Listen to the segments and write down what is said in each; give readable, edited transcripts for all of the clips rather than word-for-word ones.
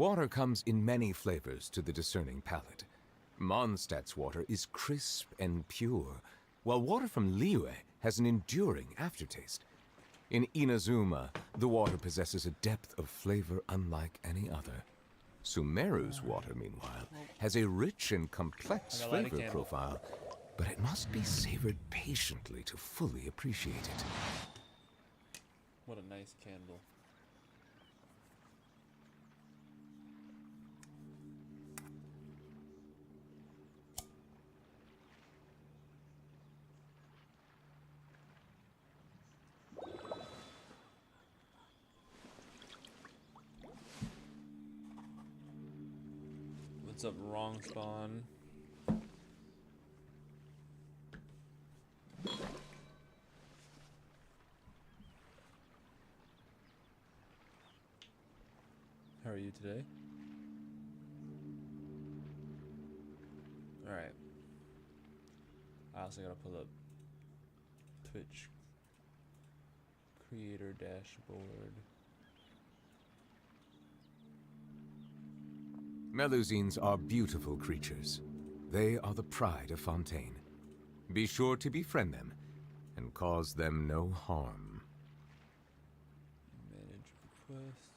Water comes in many flavors to the discerning palate. Mondstadt's water is crisp and pure, while water from Liyue has an enduring aftertaste. In Inazuma, the water possesses a depth of flavor unlike any other. Sumeru's water, meanwhile, has a rich and complex flavor profile, but it must be savored patiently to fully appreciate it. What a nice candle. What's up, wrong spawn? How are you today? Alright. I also gotta pull up Twitch creator dashboard. Melusines are beautiful creatures. They are the pride of Fontaine. Be sure to befriend them and cause them no harm. Manage requests.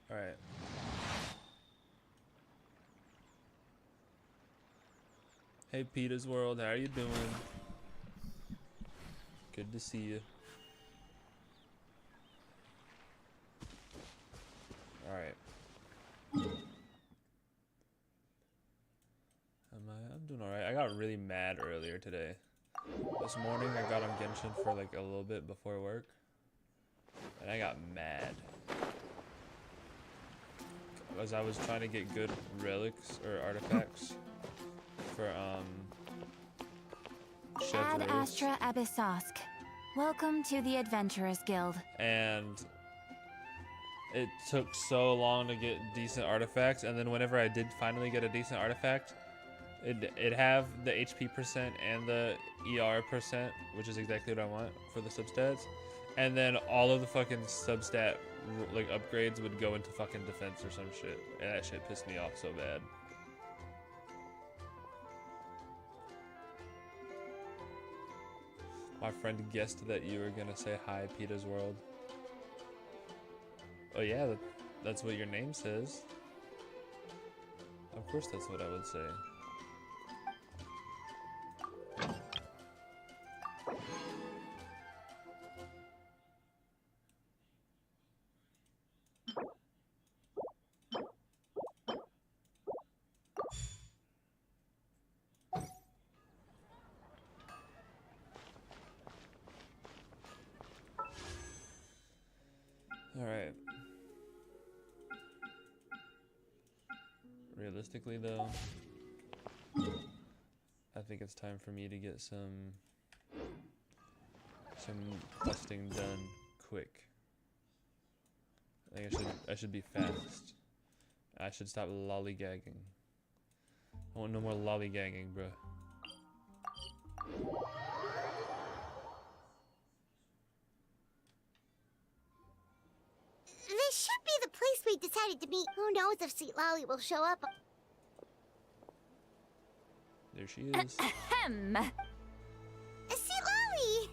Alright. Hey Peter's World, how are you doing? Good to see you. Alright. I'm doing alright. I got really mad earlier today. This morning I got on Genshin for like a little bit before work. And I got mad. As I was trying to get good relics or artifacts for Ad Astra Abyssosk. Welcome to the Adventurers Guild. And it took so long to get decent artifacts, and then whenever I did finally get a decent artifact, it have the HP percent and the ER percent, which is exactly what I want for the substats. And then all of the fucking substat like upgrades would go into fucking defense or some shit, and that shit pissed me off so bad. My friend guessed that you were gonna say hi, Peter's World. Oh yeah, that's what your name says. Of course that's what I would say. Alright. Realistically though, I think it's time for me to get some questing done quick. I think I should be fast. I should stop lollygagging. I want no more lollygagging, bruh. This should be the place we decided to meet. Who knows if Sweet Lolly will show up? There she is. Ahem. Sweet Lolly!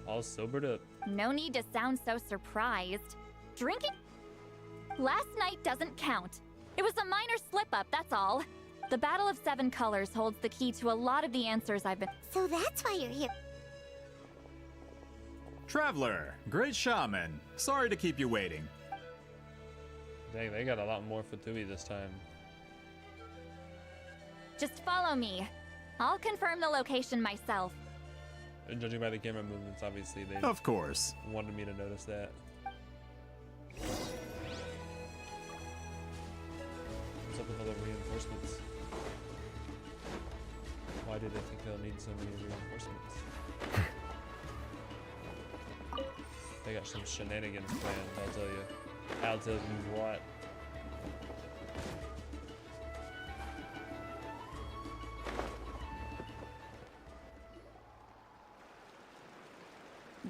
All sobered up. No need to sound so surprised. Drinking last night doesn't count. It was a minor slip-up, that's all. The Battle of Seven Colors holds the key to a lot of the answers I've been... So that's why you're here. Traveler, great shaman. Sorry to keep you waiting. Dang, they got a lot more Fatui this time. Just follow me. I'll confirm the location myself. And judging by the camera movements, obviously they Of course. wanted me to notice that. What's up with all the reinforcements? Why do they think they'll need so many reinforcements? They got some shenanigans planned, I'll tell you. I'll tell you what.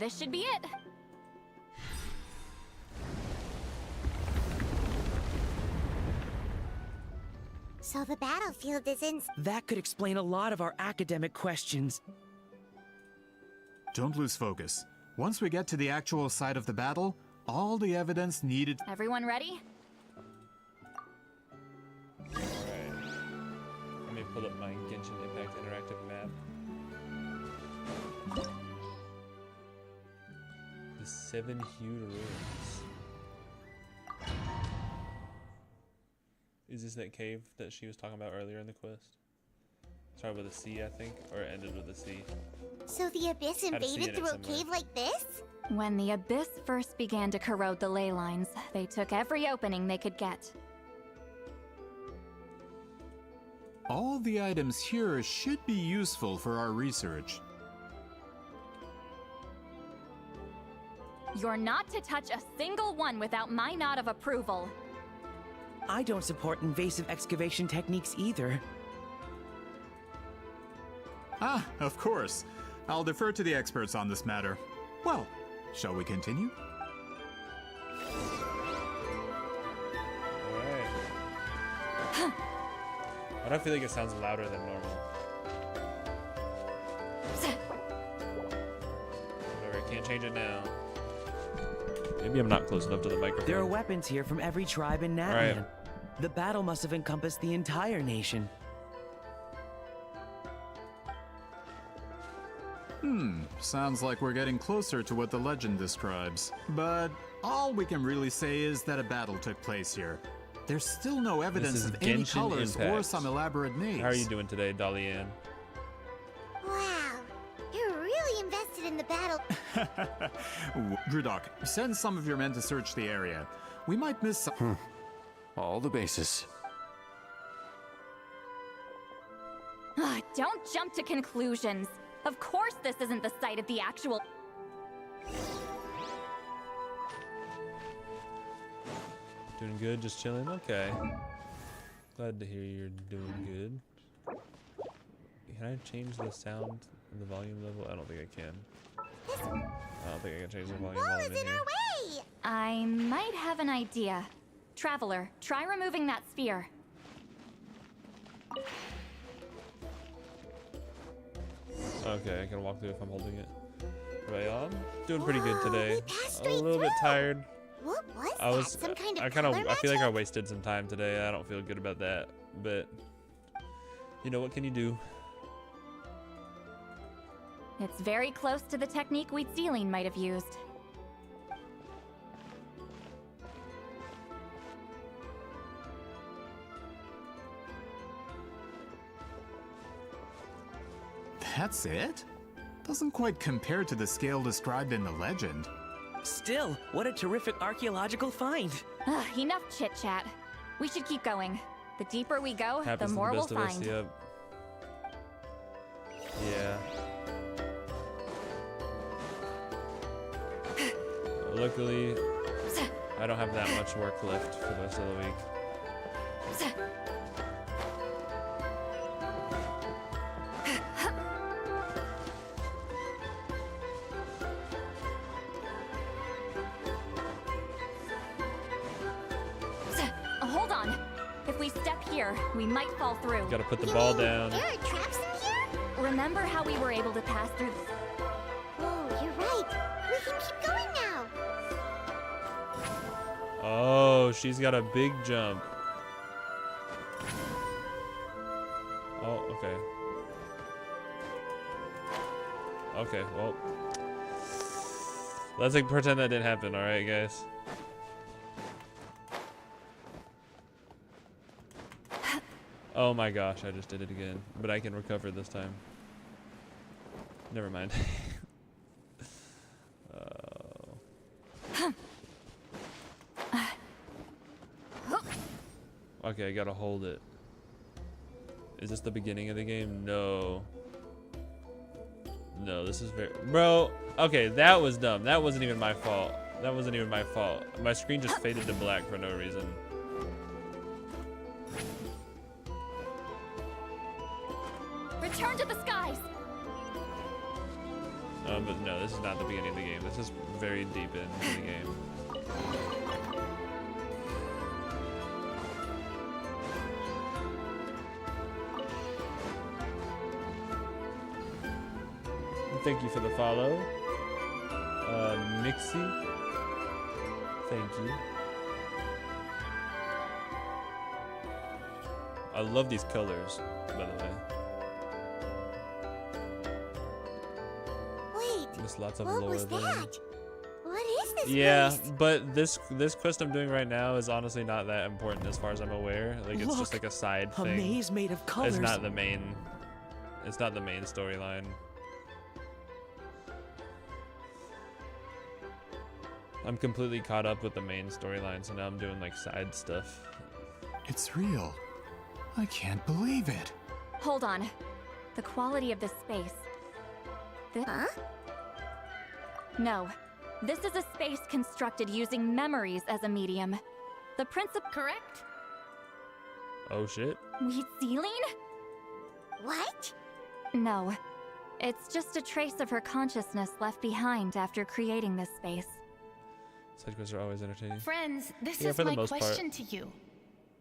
This should be it. So the battlefield is in. That could explain a lot of our academic questions. Don't lose focus. Once we get to the actual site of the battle, all the evidence needed. Everyone ready? Alright. Let me pull up my Genshin Impact interactive map. The 7 hued ruins. Is this that cave that she was talking about earlier in the quest? Started with a C, I think, or it ended with a C. So the Abyss Had to see invaded it through a somewhere. cave like this? When the Abyss first began to corrode the ley lines, they took every opening they could get. All the items here should be useful for our research. You're not to touch a single one without my nod of approval. I don't support invasive excavation techniques either. Ah, of course. I'll defer to the experts on this matter. Well, shall we continue? Alright. Why do I feel like it sounds louder than normal? Whatever, can't change it now. Maybe I'm not close enough to the microphone. There are weapons here from every tribe in Right. Natlan. The battle must have encompassed the entire nation. Sounds like we're getting closer to what the legend describes. But all we can really say is that a battle took place here. There's still no evidence is of any Genshin colors or Impact. some elaborate names. How are you doing today, Dolly Ann? Wow. You're really invested in the battle. Grudok, send some of your men to search the area. We might miss some. All the bases. Don't jump to conclusions. Of course this isn't the site of the actual... Doing good, just chilling? Okay. Glad to hear you're doing good. Can I change the sound and the volume level? I don't think I can. I don't think I can change the volume Wall while is I'm in in here. our way! I might have an idea. Traveler, try removing that sphere. Okay, I can walk through if I'm holding it. Right on. Doing pretty good Whoa, today. we passed A straight little bit through. tired. What was I was. that? Some kind of I color I feel like I magic? wasted some time today. I don't feel good about that. But you know what can you do? It's very close to the technique Wheatsealing might have used. That's it? Doesn't quite compare to the scale described in the legend. Still, what a terrific archaeological find. Enough chit-chat. We should keep going. The deeper we go, Happens the to more the we'll best of us. find. Yep. Yeah. Luckily, I don't have that much work left for the rest of the week. Hold on. If we step here, we might fall through. Gotta put the You ball mean down. There are traps in here? Remember how we were able to pass through... Oh, you're right. We can keep going now. Oh, she's got a big jump. Oh, okay. Okay, well. Let's like pretend that didn't happen, alright, guys? Oh my gosh, I just did it again. But I can recover this time. Never mind. Okay, I gotta hold it. Is this the beginning of the game? No. No, this is very... Bro, okay, that was dumb. That wasn't even my fault. That wasn't even my fault. My screen just faded to black for no reason. Return to the skies! But no, this is not the beginning of the game. This is very deep into the game. Thank you for the follow. Mixie. Thank you. I love these colors, by the way. Wait, There's lots of what lore was there. that? What is this Yeah, place? but this quest I'm doing right now is honestly not that important as far as I'm aware. Like it's just Look, like a side A thing. maze made of colors. It's not the main. It's not the main storyline. I'm completely caught up with the main storyline, so now I'm doing like side stuff. It's real. I can't believe it. Hold on. The quality of this space. Huh? No. This is a space constructed using memories as a medium. The principle. Correct? Oh shit. Wheat ceiling? What? No. It's just a trace of her consciousness left behind after creating this space. Side quests are always entertaining. Friends, this Yeah, is for the my most part. question to you.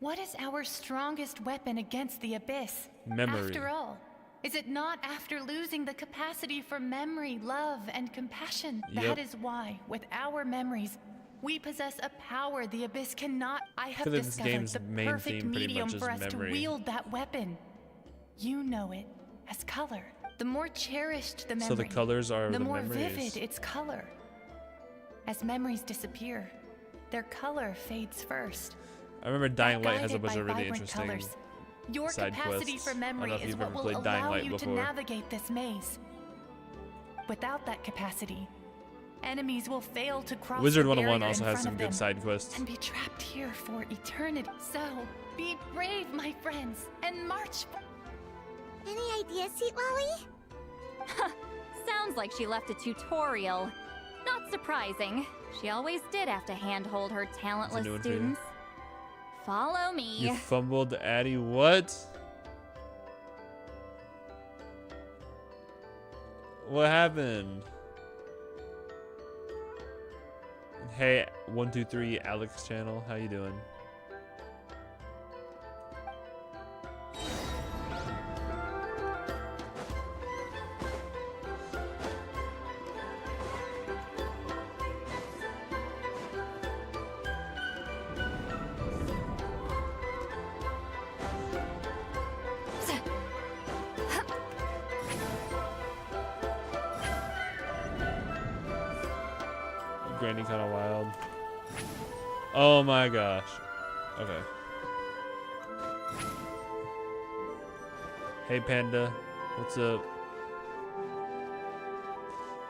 What is our strongest weapon against the abyss? Memory. After all, is it not after losing the capacity for memory, love, and compassion? Yep. That is why, with our memories, we possess a power the abyss cannot. I have feel like this discovered game's the main perfect theme pretty medium much is for us memory. to wield that weapon. You know it as color. The more cherished the memory, So the colors are the the more memories. vivid its color. As memories disappear, their color fades first. I remember Dying Light has a Guided bunch by of really vibrant interesting colors. Your side capacity quests. for I don't memory know if is you've what ever will played Dying allow Light you to before. navigate this maze. Without that capacity, enemies will fail to cross Wizard the 101 barrier also in has front some of good them side quests. and be trapped here for eternity. So, be brave, my friends, and march. Any ideas, Sweet Lolly? Sounds like she left a tutorial. Not surprising. She always did have to handhold her talentless new one for you. students. Follow me. You fumbled Addy, what? What happened? Hey, 123 Alex channel, how you doing? Granny kind of wild. Oh my gosh. Okay. Hey Panda, what's up?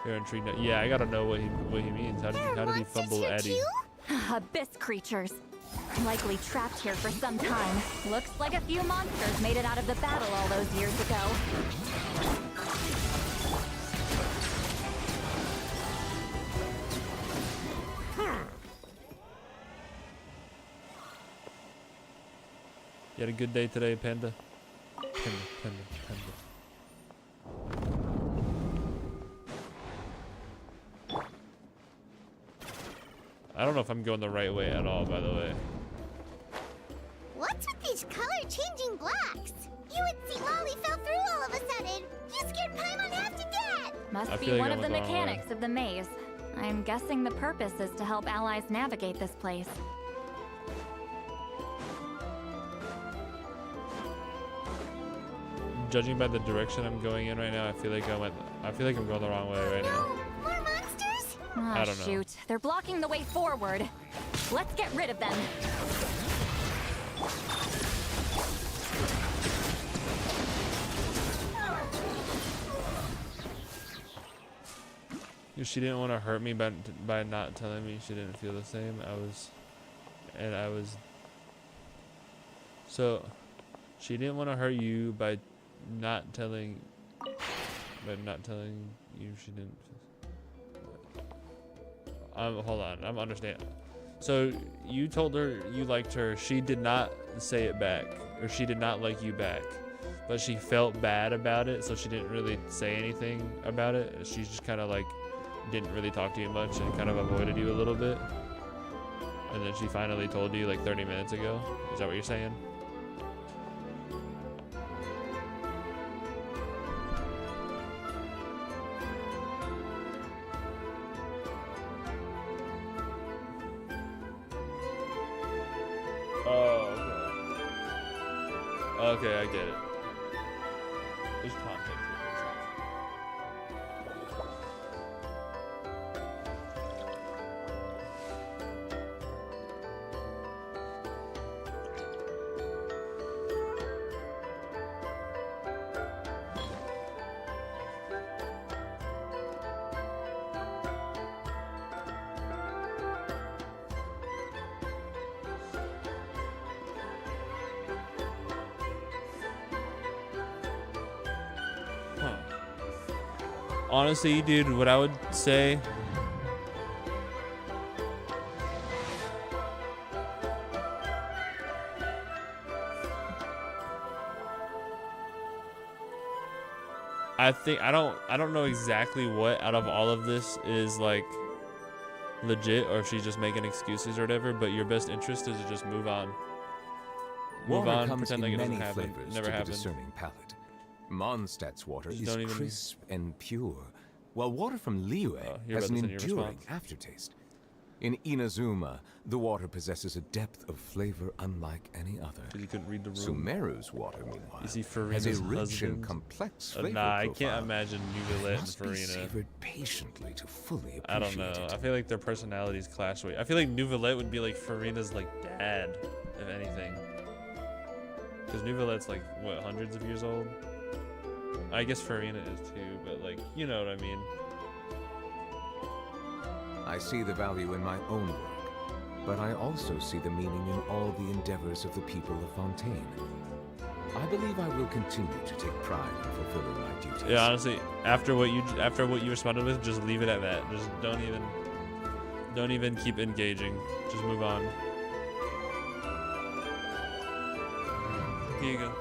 You're intrigued. Yeah, I gotta know what he means. How did he fumble Addy? Abyss creatures. Likely trapped here for some time. Looks like a few monsters made it out of the battle all those years ago. You had a good day today, Panda? Panda. I don't know if I'm going the right way at all, by the way. What's with these color-changing blocks? You and Sweet Lolly fell through all of a sudden. You scared Paimon half to death. Must I be feel like one I of the went the wrong way. mechanics of the maze. I'm guessing the purpose is to help allies navigate this place. Judging by the direction I'm going in right now, I feel like I'm going the wrong way right now. No, more monsters? Ah, I don't know. shoot. They're blocking the way forward. Let's get rid of them. She didn't want to hurt me by not telling me she didn't feel the same. So she didn't want to hurt you by not telling you she didn't. Hold on, I'm understanding. So you told her you liked her. She did not say it back, or she did not like you back. but she felt bad about it, so she didn't really say anything about it. She just kind of like didn't really talk to you much and kind of avoided you a little bit. And then she finally told you like 30 minutes ago. Is that what you're saying? Oh, okay. Okay, I get it. There's context here. Huh. Honestly, dude, what I would say. I don't know exactly what out of all of this is like legit or if she's just making excuses or whatever, but your best interest is to just move on. Move Water on, comes pretend in like it many doesn't happen. flavors Never to the happened. discerning palate. Mondstadt's water Just is don't even- crisp and pure, while water from Liyue you're has about an to send your enduring response. aftertaste. In Inazuma, the water possesses a depth of flavor unlike any other. You couldn't read the room. Sumeru's water, meanwhile, You see has a Farina's rich husband? and complex flavor Nah, I profile can't imagine Nuvalet that and must be Farina. savored patiently to fully appreciate I don't know. it. I feel like their personalities clash. I feel like Nuvalet would be like Farina's like dad, if anything. Because Nuvalet's like what, hundreds of years old. I guess Farina is too, but like you know what I mean. I see the value in my own work, but I also see the meaning in all the endeavors of the people of Fontaine. I believe I will continue to take pride in fulfilling my duties. Yeah, honestly, after what you responded with, just leave it at that. Just don't even keep engaging. Just move on. Here you go.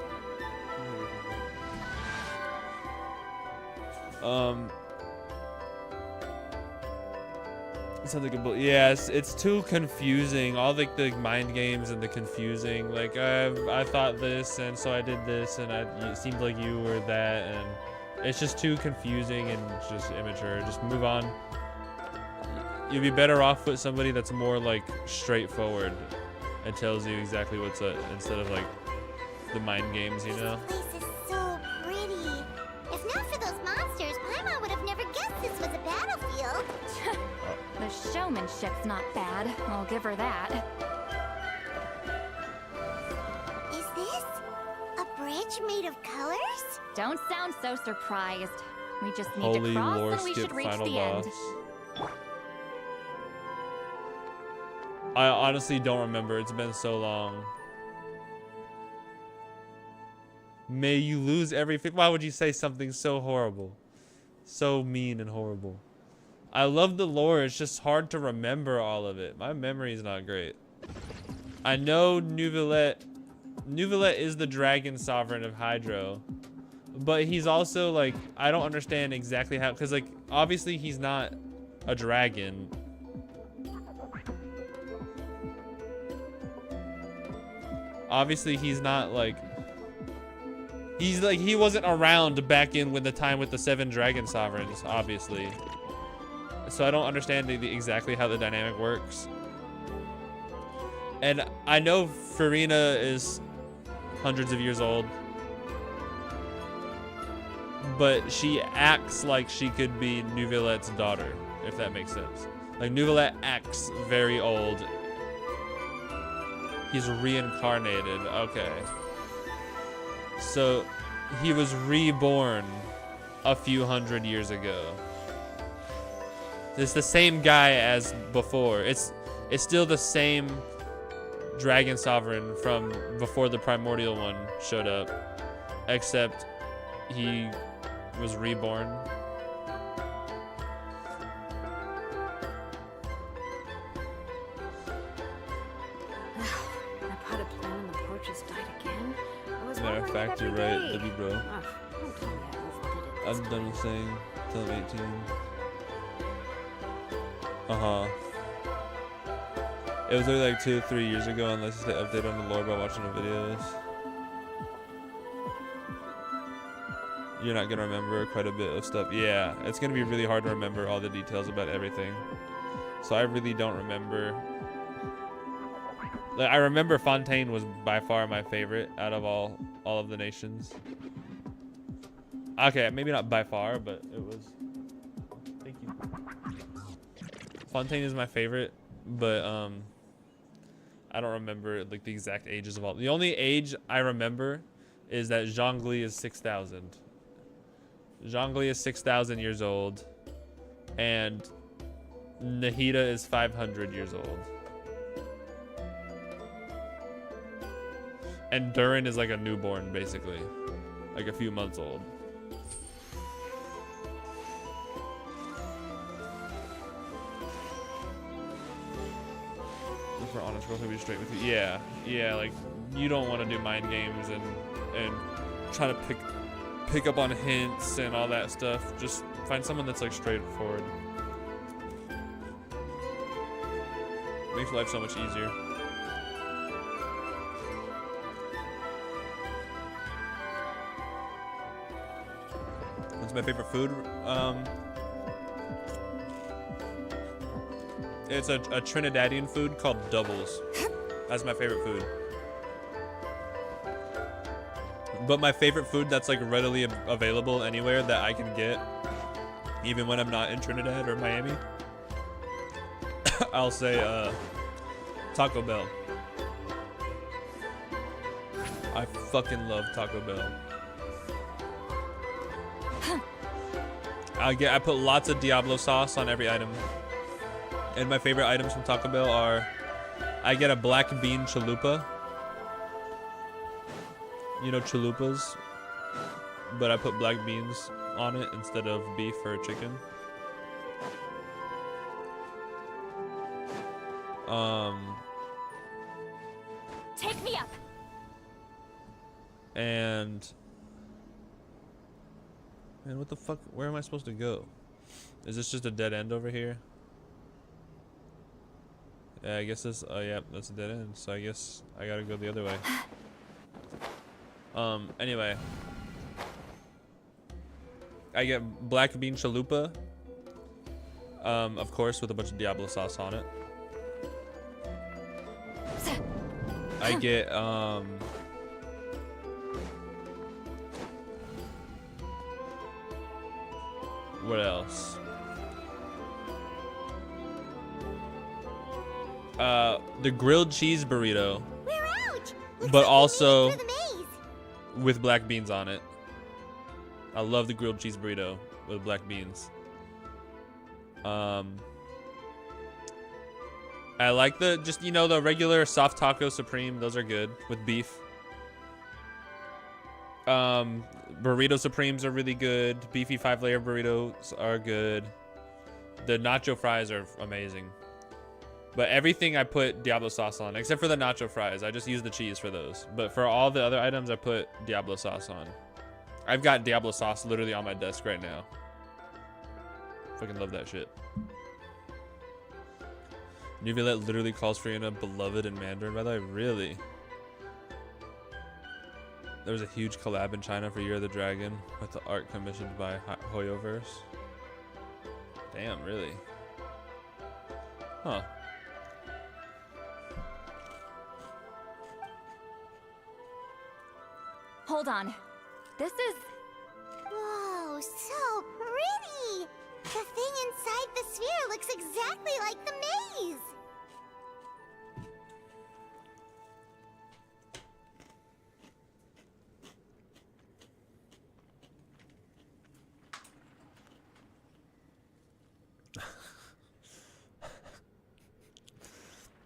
Sounds like a yes. It's too confusing. All the mind games and the confusing. Like I thought this, and so I did this, and it seemed like you were that, and it's just too confusing and just immature. Just move on. You'd be better off with somebody that's more like straightforward and tells you exactly what's up instead of like the mind games, you know. This place is so pretty. If not for those monsters, Paimon would have never guessed this was a battlefield. The showmanship's not bad. I'll give her that. Is this a bridge made of colors? Don't sound so surprised. We just need Holy to cross lore and we skip should reach final the boss. end. I honestly don't remember. It's been so long. May you lose everything. Why would you say something so horrible? So mean and horrible. I love the lore. It's just hard to remember all of it. My memory is not great. I know Nuvalet is the dragon sovereign of Hydro. But he's also like, I don't understand exactly how, because like, obviously he's not a dragon. Obviously he's not like, he wasn't around back in when the time with the 7 dragon sovereigns, obviously. So I don't understand exactly how the dynamic works. And I know Farina is hundreds of years old, but she acts like she could be Nuvalet's daughter, if that makes sense. Like Nuvalet acts very old. He's reincarnated. Okay. So he was reborn a few hundred years ago. It's the same guy as before. It's still the same dragon sovereign from before the primordial one showed up, except he was reborn. My potted plant on the porch has died again. I was Matter of fact, you're right, W bro. Ugh, don't tell me I overlooked it. I'm done with saying till I'm 18. It was literally like 2 or 3 years ago, unless they update on the lore by watching the videos. You're not gonna remember quite a bit of stuff. Yeah, it's gonna be really hard to remember all the details about everything. So I really don't remember. Like, I remember Fontaine was by far my favorite out of all of the nations. Okay, maybe not by far, but it was. Thank you. Fontaine is my favorite, but I don't remember like the exact ages of all. The only age I remember is that Zhongli is 6,000. Zhongli is 6,000 years old, and Nahida is 500 years old. And Durin is like a newborn, basically, like a few months old. Look for honest girls who'll be straight with you. Yeah, like you don't want to do mind games and try to pick up on hints and all that stuff. Just find someone that's like straightforward. Makes life so much easier. What's my favorite food? It's a Trinidadian food called doubles. That's my favorite food. But my favorite food that's like readily available anywhere that I can get, even when I'm not in Trinidad or Miami, I'll say Taco Bell. I fucking love Taco Bell. I put lots of Diablo sauce on every item. And my favorite items from Taco Bell are, I get a black bean chalupa. You know chalupas, but I put black beans on it instead of beef or chicken. Take me up. And what the fuck? Where am I supposed to go? Is this just a dead end over here? Yeah, I guess this. Oh yeah, that's a dead end. So I guess I gotta go the other way. Anyway, I get black bean chalupa. Of course, with a bunch of Diablo sauce on it. I get what else? The grilled cheese burrito. We're out! Looks But like we also- made it through the maze. With black beans on it. I love the grilled cheese burrito with black beans. I like the the regular soft taco supreme. Those are good with beef. Burrito supremes are really good. Beefy 5-layer burritos are good. The nacho fries are amazing. But everything I put Diablo sauce on, except for the nacho fries. I just use the cheese for those. But for all the other items, I put Diablo sauce on. I've got Diablo sauce literally on my desk right now. Fucking love that shit. Neuvillette literally calls Fiona beloved in Mandarin, by the way. Really? There was a huge collab in China for Year of the Dragon with the art commissioned by Hoyoverse. Damn, really? Huh. Hold on. This is... Whoa, so pretty! The thing inside the sphere looks exactly like the maze!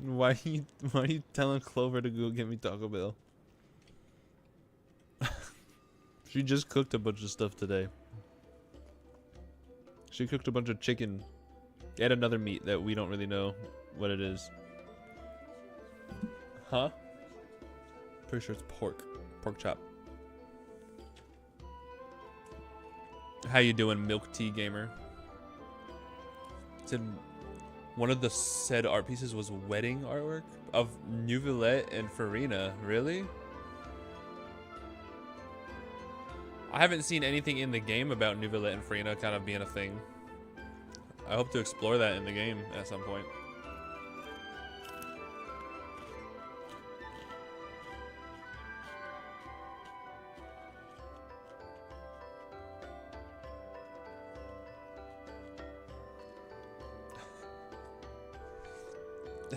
Why are you telling Clover to go get me Taco Bell? She just cooked a bunch of stuff today. She cooked a bunch of chicken. And another meat that we don't really know what it is. Huh? Pretty sure it's pork. Pork chop. How you doing, Milk Tea Gamer? Said one of the said art pieces was wedding artwork of Neuvillette and Farina. Really? I haven't seen anything in the game about Neuvillette and Farina kind of being a thing. I hope to explore that in the game at some point.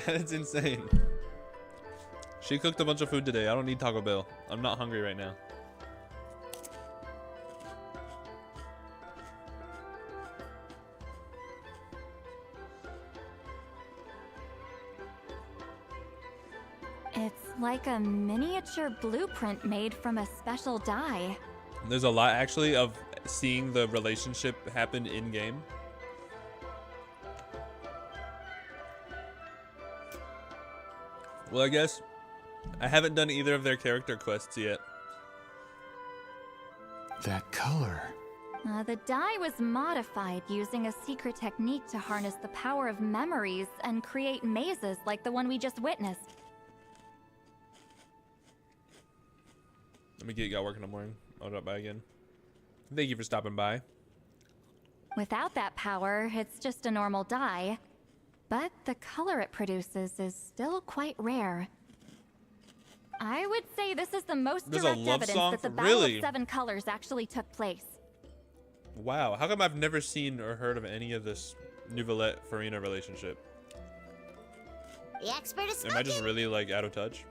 That's insane. She cooked a bunch of food today. I don't need Taco Bell. I'm not hungry right now. It's like a miniature blueprint made from a special dye. There's a lot actually of seeing the relationship happen in game. Well, I guess I haven't done either of their character quests yet. That color. The dye was modified using a secret technique to harness the power of memories and create mazes like the one we just witnessed. Let me get y'all working in the morning. I'll drop by again. Thank you for stopping by. Without that power, it's just a normal dye. But the color it produces is still quite rare. I would say this is the most There's a direct love evidence song that the for- Battle really? of Seven Colors actually took place. Wow, how come I've never seen or heard of any of this Neuvillette Farina relationship? The expert is Am I just spoken. really like out of touch?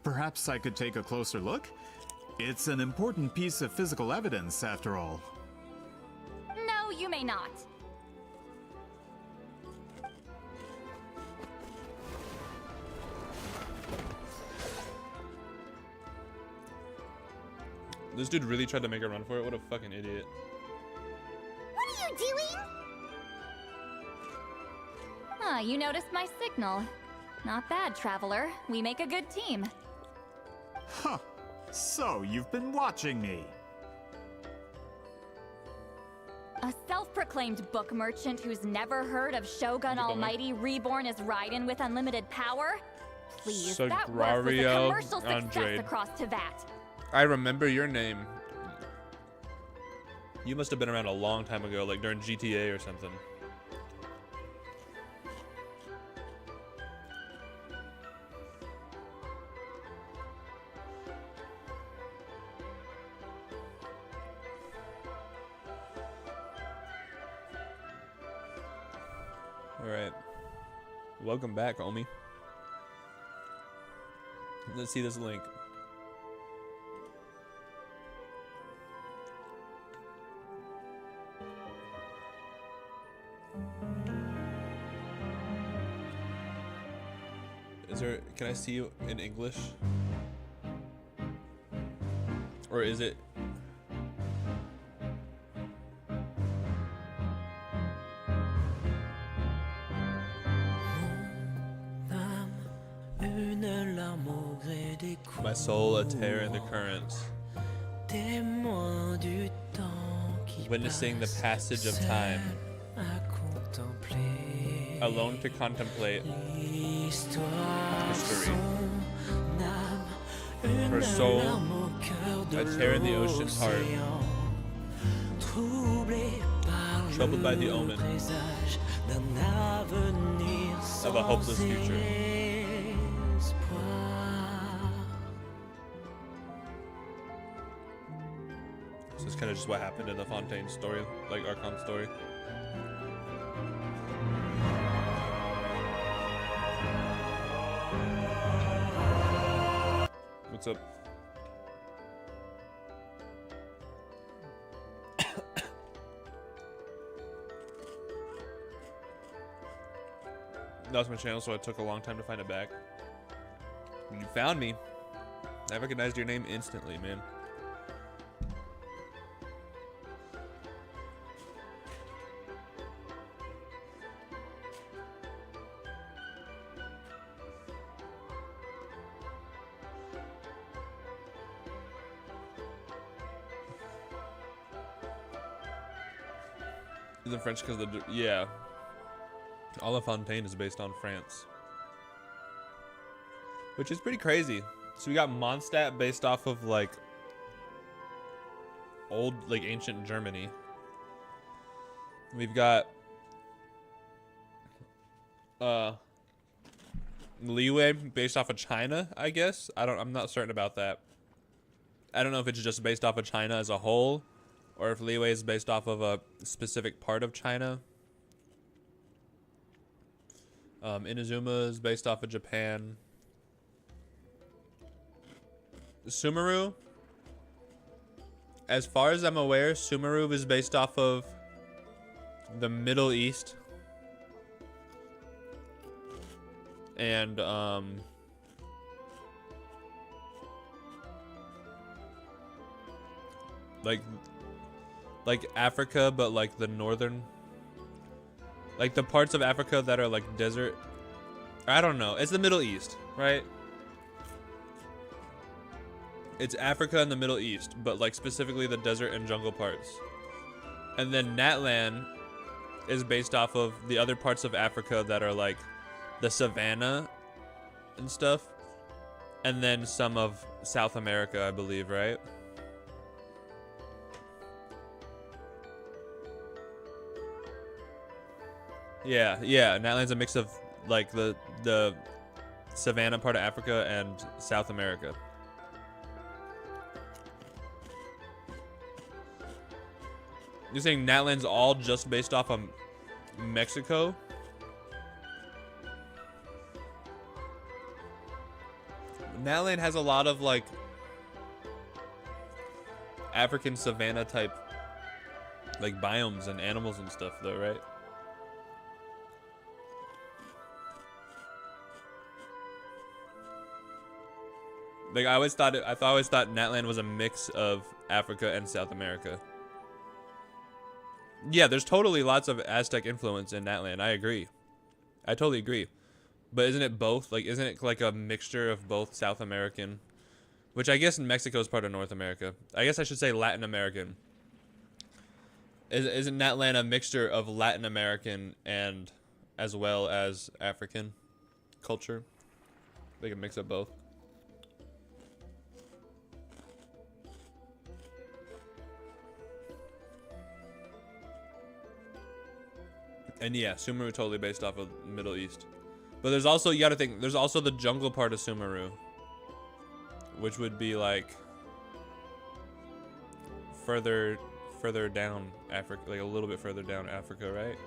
Perhaps I could take a closer look? It's an important piece of physical evidence, after all. No, you may not. This dude really tried to make a run for it. What a fucking idiot. What are you doing? Ah, you noticed my signal. Not bad, Traveler. We make a good team. Huh. So, you've been watching me. A self-proclaimed book merchant who's never heard of Shogun Almighty reborn as Raiden with unlimited power? Please, that work was a Sagrario commercial success Andrade. across Teyvat. I remember your name. You must have been around a long time ago, like during GTA or something. Alright. Welcome back, homie. Let's see this link. Is there, can I see you in English? Or is it? My soul a tear in the currents, witnessing the passage of time, alone to contemplate history. Her soul, a tear in the ocean's heart, troubled by the omen of a hopeless future. So it's kind of just what happened in the Fontaine story, like Archon story. What's up? That was my channel, so it took a long time to find it back. When you found me, I recognized your name instantly, man. Is it French because yeah. All of Fontaine is based on France. Which is pretty crazy. So we got Mondstadt based off of like old, like ancient Germany. We've got Liyue based off of China, I guess. I'm not certain about that. I don't know if it's just based off of China as a whole, or if Liyue is based off of a specific part of China. Inazuma is based off of Japan. Sumeru, as far as I'm aware, Sumeru is based off of the Middle East. And like Africa, but like the northern, like the parts of Africa that are like desert. I don't know. It's the Middle East, right? It's Africa and the Middle East, but like specifically the desert and jungle parts. And then Natlan is based off of the other parts of Africa that are like the savannah and stuff. And then some of South America, I believe, right? Yeah, Natlan's a mix of like the savannah part of Africa and South America. You're saying Natlan's all just based off of Mexico? Natlan has a lot of like African savanna type like biomes and animals and stuff though, right? Like I always thought Natlan was a mix of Africa and South America. Yeah, there's totally lots of Aztec influence in Natlan. I agree. I totally agree. But isn't it both? Like, isn't it like a mixture of both South American, which I guess Mexico is part of North America. I guess I should say Latin American. Isn't Natlan a mixture of Latin American and as well as African culture? They can mix up both. And yeah, Sumeru totally based off of Middle East. But there's also, you gotta think, there's also the jungle part of Sumeru, which would be like further down Africa, like a little bit further down Africa, right?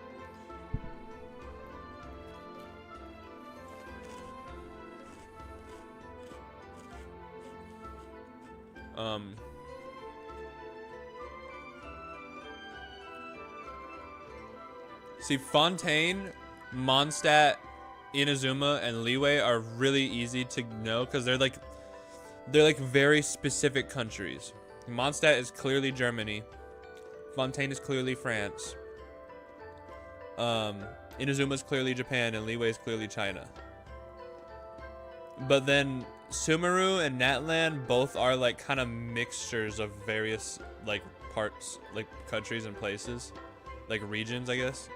See, Fontaine, Mondstadt, Inazuma, and Liyue are really easy to know because they're like very specific countries. Mondstadt is clearly Germany. Fontaine is clearly France. Inazuma is clearly Japan, and Liyue is clearly China. But then Sumeru and Natlan both are like kind of mixtures of various like parts, like countries and places, like regions, I guess.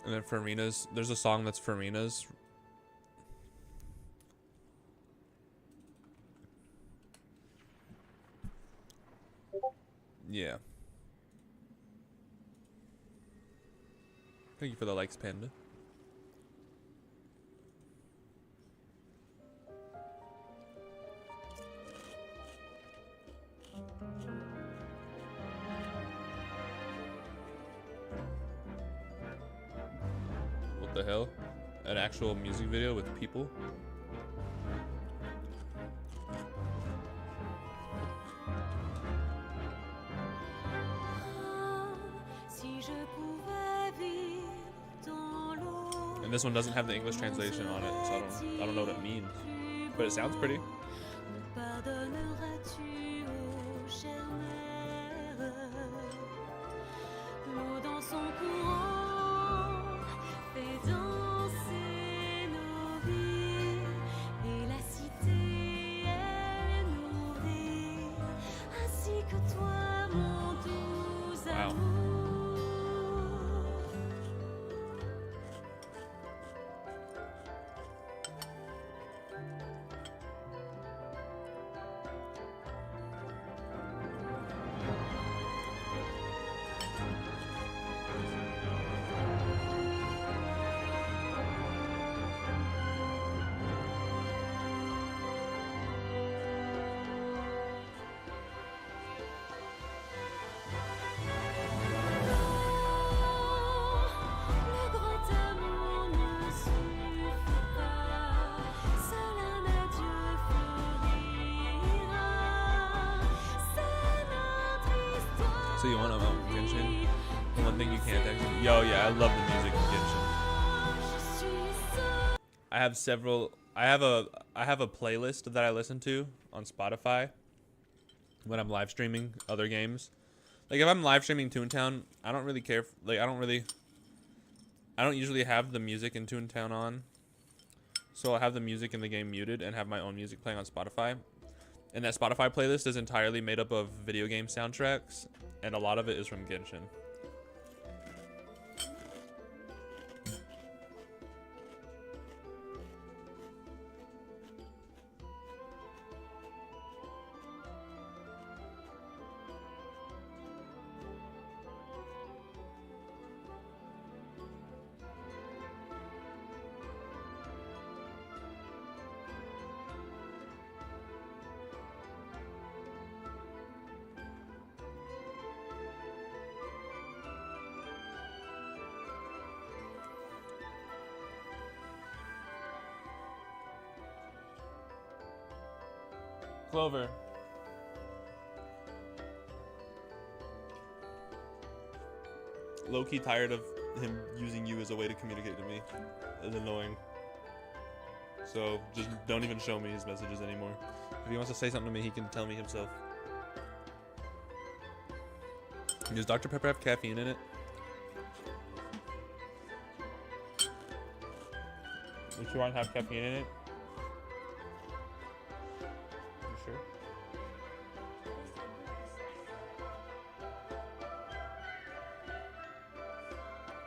And then Furina's, there's a song that's Furina's. Yeah. Thank you for the likes, Panda. What the hell? An actual music video with people? And this one doesn't have the English translation on it, so I don't know what it means. But it sounds pretty. Pardonneras-tu aux chères mères? L'eau dans son courant fait danser nos vies et la cité est nourrie ainsi que toi mon doux amour. Le grand amour ne suffit pas, seul un adieu fleurira. C'est notre histoire. So you want to know Genshin? The one thing you can't actually. Yo, yeah, I love the music in Genshin. Je suis seule. I have several. I have a playlist that I listen to on Spotify when I'm live streaming other games. Like if I'm live streaming Toontown, I don't really care. Like I don't usually have the music in Toontown on. So I'll have the music in the game muted and have my own music playing on Spotify. And that Spotify playlist is entirely made up of video game soundtracks, and a lot of it is from Genshin. Clover. Low-key tired of him using you as a way to communicate to me. It's annoying. So just don't even show me his messages anymore. If he wants to say something to me, he can tell me himself. Does Dr. Pepper have caffeine in it? Does she want to have caffeine in it? You sure?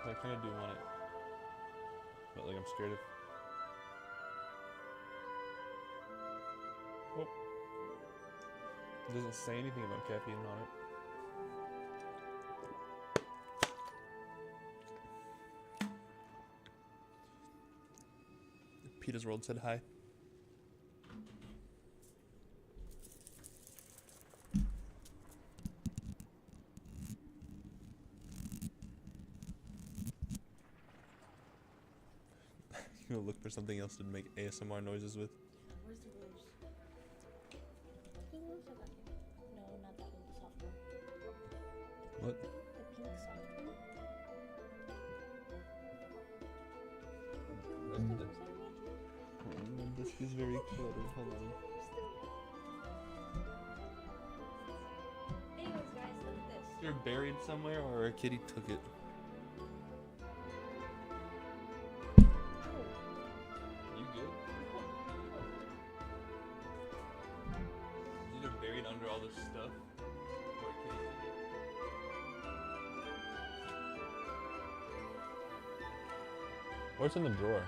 I kind of do want it, but like I'm scared of. Oh. It doesn't say anything about caffeine on it. Peter's World said hi. You gonna look for something else to make ASMR noises with? Where's the rose? The rose I got here. No, not that one, the soft one. What? The pink soft one. This is very cluttered. Hold on. Anyways, guys, look at this. You're buried somewhere, or a kitty took it. You good? These are buried under all this stuff. Or a kitty took it. What's in the drawer?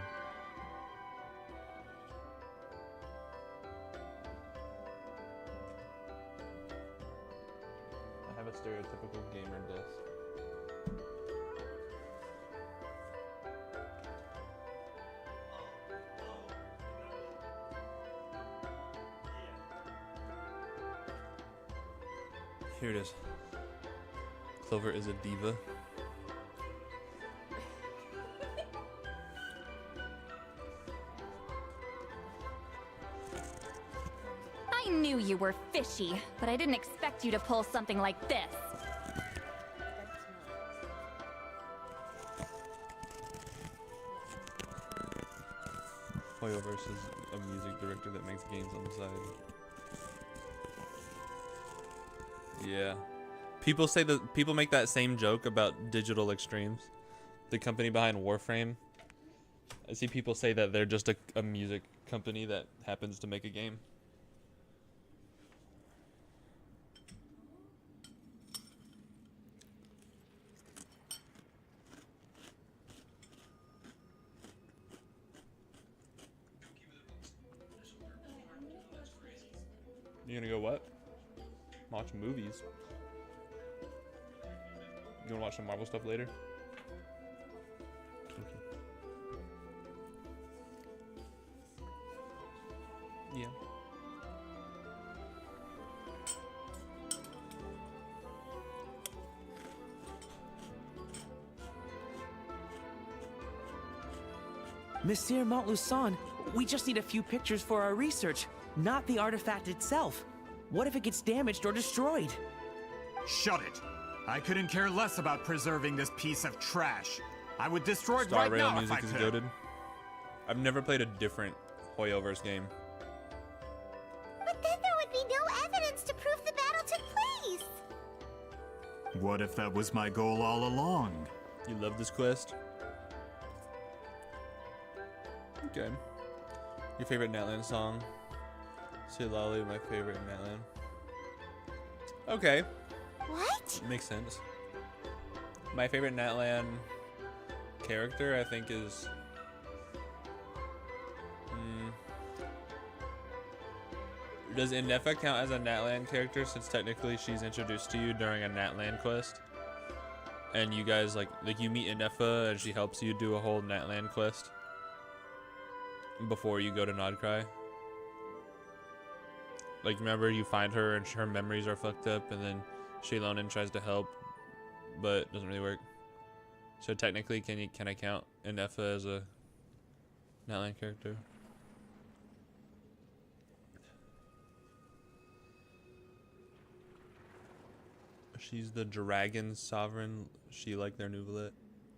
I have a stereotypical gamer desk. Here it is. Clover is a diva. I knew you were fishy, but I didn't expect you to pull something like this. Hoyoverse is a music director that makes games on the side. Yeah. People say that people make that same joke about Digital Extremes, the company behind Warframe. I see people say that they're just a music company that happens to make a game. You gonna go what? Watch movies. You wanna watch some Marvel stuff later? Yeah. Monsieur Montluçon, we just need a few pictures for our research, not the artifact itself. What if it gets damaged or destroyed? Shut it! I couldn't care less about preserving this piece of trash. I would destroy it Star right Rail now if I music is could. goated. I've never played a different Hoyoverse game. But then there would be no evidence to prove the battle took place. What if that was my goal all along? You love this quest? Okay. Your favorite Natlan song? Silali, my favorite Natlan. Okay. What? Makes sense. My favorite Natlan character, I think, is... Does Innefa count as a Natlan character, since technically she's introduced to you during a Natlan quest? And you guys, like you meet Innefa and she helps you do a whole Natlan quest before you go to Nodcry? Like, remember you find her and her memories are fucked up, and then Shaylonin tries to help, but it doesn't really work. So technically, can I count Innefa as a Natlan character? She's the dragon sovereign. She like their Nuvalet.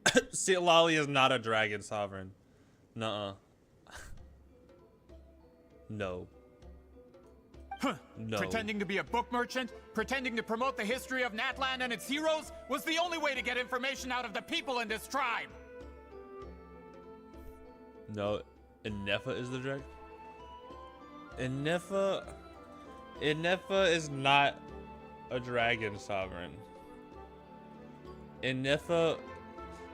Silali is not a dragon sovereign. Nuh-uh. No. Huh. No. Pretending to be a book merchant, pretending to promote the history of Natlan and its heroes, was the only way to get information out of the people in this tribe. No. Innefa is the dragon? Innefa is not a dragon sovereign. Innefa,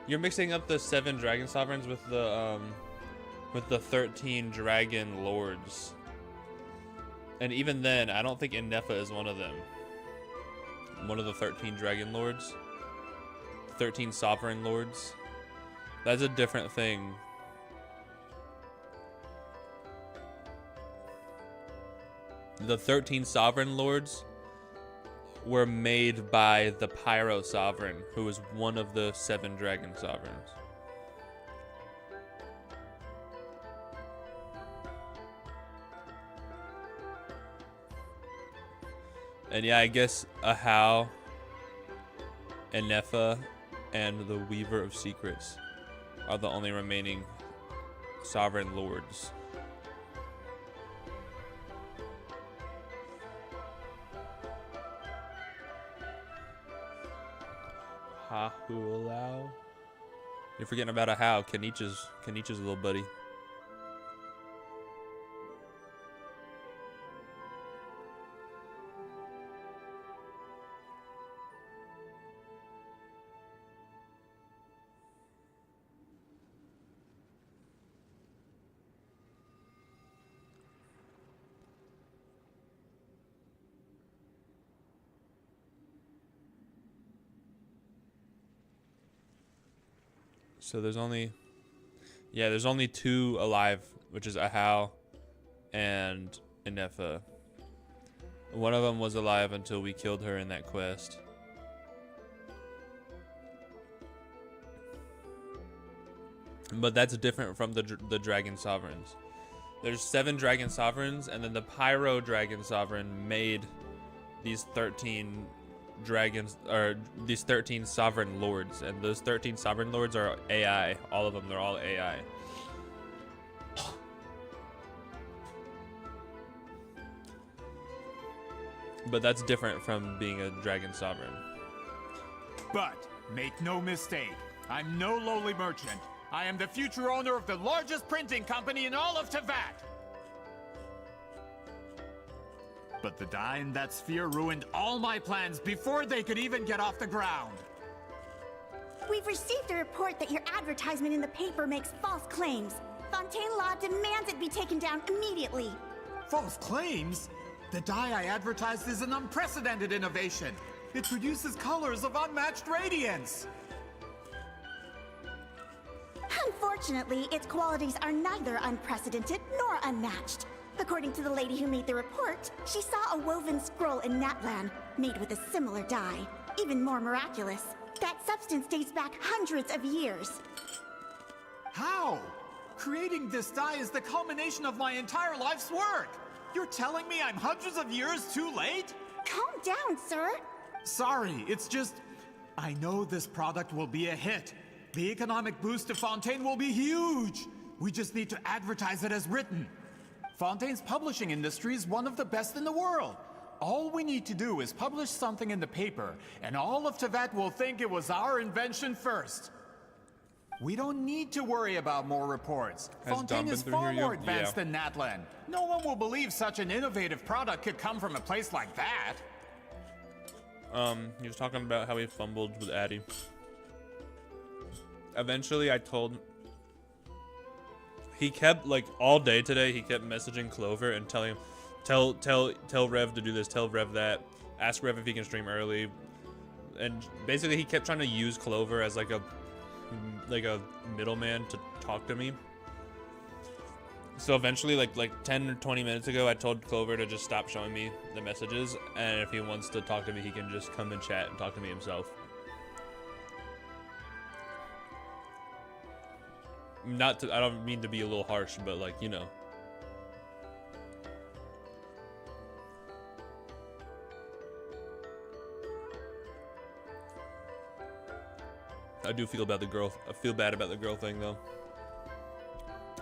you're mixing up the 7 dragon sovereigns with the 13 dragon lords. And even then, I don't think Innefa is one of them. One of the 13 dragon lords. 13 sovereign lords. That's a different thing. The 13 sovereign lords were made by the Pyro Sovereign, who was one of the 7 dragon sovereigns. And yeah, I guess Ahau, Innefa, and the Weaver of Secrets are the only remaining sovereign lords. Hahulau. You're forgetting about Ahau, Kenich's little buddy. So there's only 2 alive, which is Ahau and Innefa. One of them was alive until we killed her in that quest. But that's different from the dragon sovereigns. There's 7 dragon sovereigns, and then the Pyro dragon sovereign made these 13 dragons, or these 13 sovereign lords, and those 13 sovereign lords are AI. All of them, they're all AI. But that's different from being a dragon sovereign. But make no mistake, I'm no lowly merchant. I am the future owner of the largest printing company in all of Teyvat. But the dye in that sphere ruined all my plans before they could even get off the ground. We've received a report that your advertisement in the paper makes false claims. Fontaine Law demands it be taken down immediately. False claims? The dye I advertised is an unprecedented innovation. It produces colors of unmatched radiance. Unfortunately, its qualities are neither unprecedented nor unmatched. According to the lady who made the report, she saw a woven scroll in Natlan made with a similar dye. Even more miraculous, that substance dates back hundreds of years. How? Creating this dye is the culmination of my entire life's work. You're telling me I'm hundreds of years too late? Calm down, sir. Sorry, it's just... I know this product will be a hit. The economic boost to Fontaine will be huge. We just need to advertise it as written. Fontaine's publishing industry is one of the best in the world. All we need to do is publish something in the paper, and all of Teyvat will think it was our invention first. We don't need to worry about more reports. Has Fontaine Dom is been through far here more yet? advanced Yeah. than Natlan. No one will believe such an innovative product could come from a place like that. He was talking about how he fumbled with Addy. Eventually, I told... He kept, like, all day today, he kept messaging Clover and telling him, tell Rev to do this, tell Rev that, ask Rev if he can stream early. And basically, he kept trying to use Clover as, like a middleman to talk to me. So eventually, like 10 or 20 minutes ago, I told Clover to just stop showing me the messages, and if he wants to talk to me, he can just come and chat and talk to me himself. Not to, I don't mean to be a little harsh, but like, you know. I do feel about the girl. I feel bad about the girl thing though.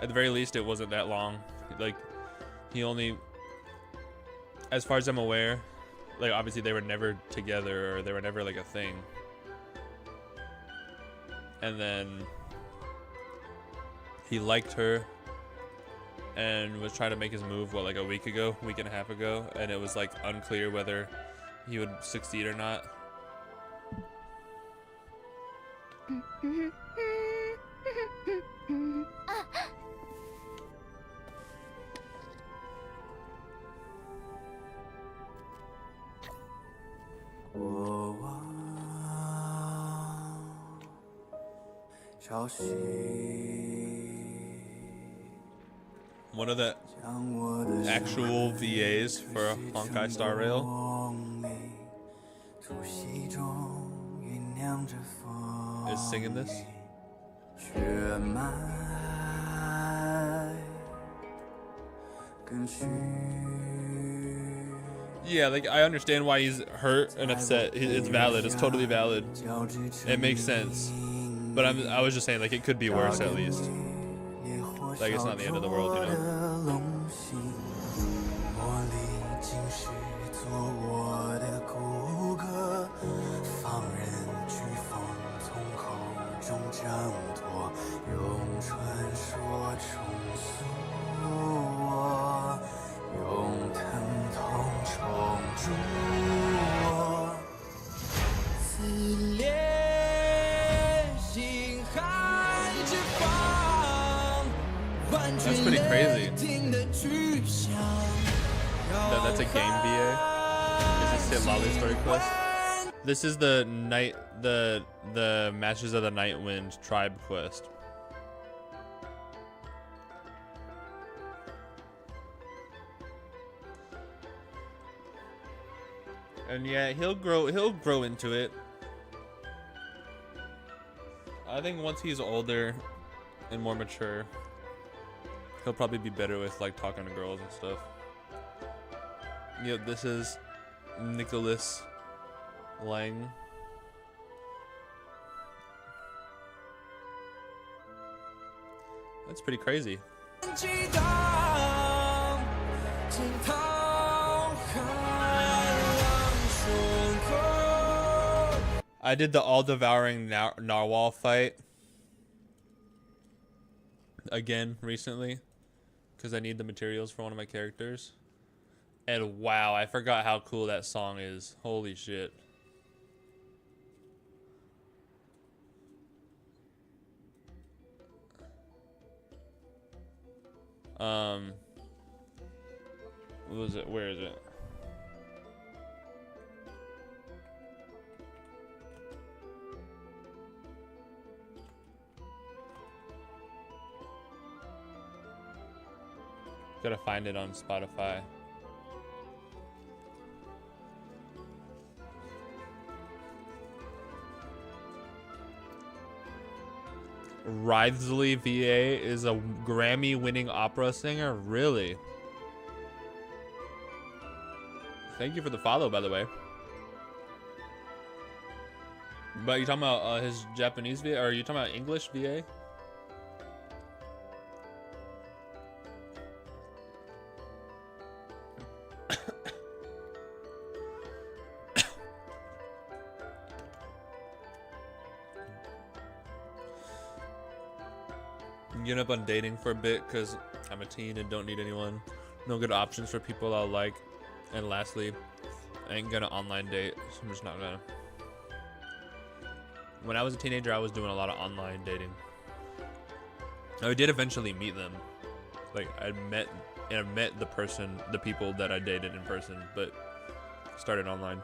At the very least, it wasn't that long. Like, he only, as far as I'm aware, like obviously they were never together or they were never like a thing. And then he liked her and was trying to make his move, what, like a week and a half ago, and it was like unclear whether he would succeed or not. One of the actual VAs for Honkai Star Rail is singing this. Yeah, like I understand why he's hurt and upset. It's valid. It's totally valid. It makes sense. But I was just saying, like, it could be worse at least. Like, it's not the end of the world, you know? That's pretty crazy. That's a game VA. Is this Sid Lolly story quest? This is the Masters of the Nightwind tribe quest. And yeah, he'll grow into it. I think once he's older and more mature, he'll probably be better with like talking to girls and stuff. Yep, this is Nicholas Lang. That's pretty crazy. I did the all-devouring narwhal fight again recently because I need the materials for one of my characters. And wow, I forgot how cool that song is. Holy shit. What was it? Where is it? Gotta find it on Spotify. Writhsley VA is a Grammy-winning opera singer? Really? Thank you for the follow, by the way. But you talking about his Japanese VA, or are you talking about English VA? Get up on dating for a bit because I'm a teen and don't need anyone. No good options for people I'll like. And lastly, I ain't gonna online date, so I'm just not gonna. When I was a teenager, I was doing a lot of online dating. I did eventually meet them. Like I met the people that I dated in person, but started online.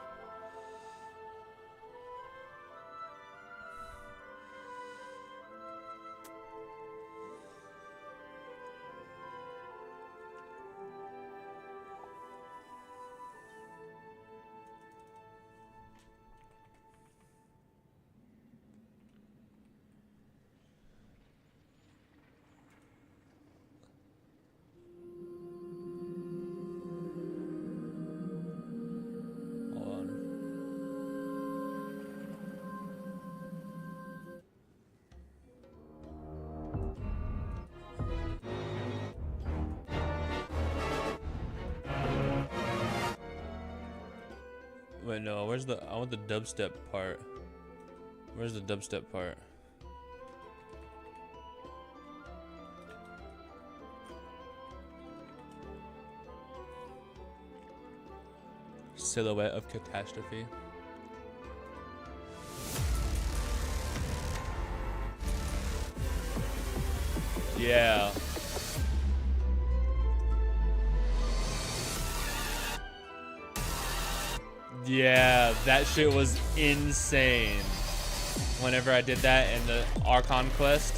Wait, no, where's the, I want the dubstep part. Where's the dubstep part? Silhouette of Catastrophe. Yeah. Yeah, that shit was insane. Whenever I did that in the Archon quest,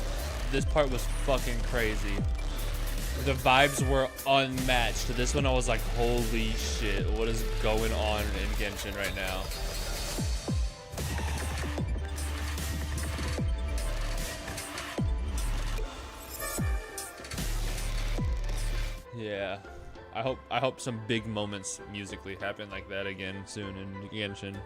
this part was fucking crazy. The vibes were unmatched. This one I was like, holy shit, what is going on in Genshin right now? Yeah. I hope some big moments musically happen like that again soon in Genshin.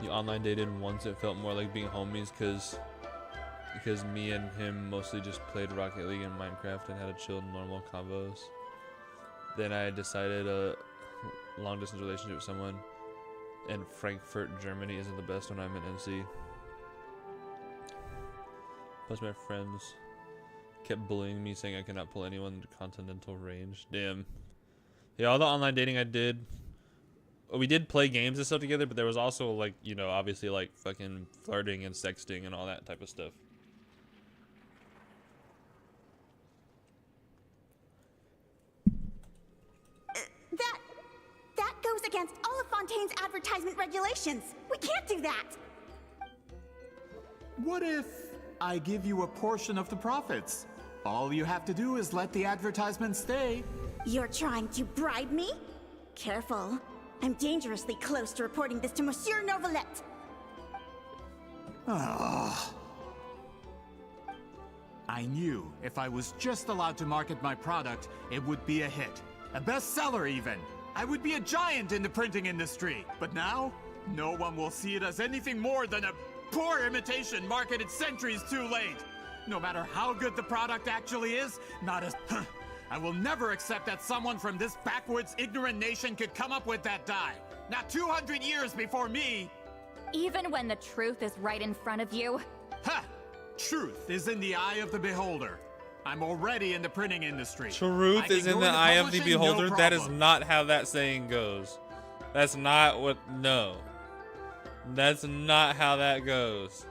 You online dated once, it felt more like being homies because me and him mostly just played Rocket League and Minecraft and had a chill normal combos. Then I decided a long distance relationship with someone, and Frankfurt, Germany isn't the best when I'm in NC. Plus my friends kept bullying me, saying I cannot pull anyone into continental range. Damn. Yeah, all the online dating I did, we did play games and stuff together, but there was also like, you know, obviously like fucking flirting and sexting and all that type of stuff. That goes against all of Fontaine's advertisement regulations. We can't do that. What if I give you a portion of the profits? All you have to do is let the advertisement stay. You're trying to bribe me? Careful. I'm dangerously close to reporting this to Monsieur Novelette. I knew if I was just allowed to market my product, it would be a hit. A bestseller even. I would be a giant in the printing industry. But now, no one will see it as anything more than a poor imitation marketed centuries too late. No matter how good the product actually is, not I will never accept that someone from this backwoods, ignorant nation could come up with that dye. Not 200 years before me. Even when the truth is right in front of you. Ha! Truth is in the eye of the beholder. I'm already in the printing industry. Truth is in the eye of the beholder. That is not how that saying goes. That's not what. No. That's not how that goes.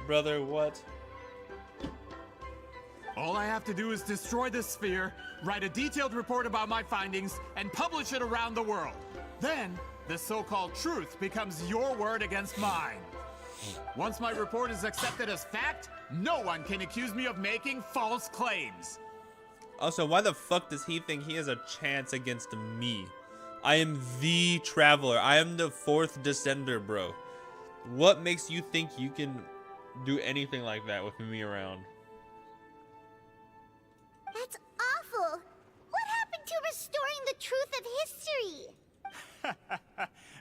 Brother, what? All I have to do is destroy this sphere, write a detailed report about my findings, and publish it around the world. Then, the so-called truth becomes your word against mine. Once my report is accepted as fact, no one can accuse me of making false claims. Also, why the fuck does he think he has a chance against me? I am the traveler. I am the fourth descender, bro. What makes you think you can do anything like that with me around? That's awful. What happened to restoring the truth of history?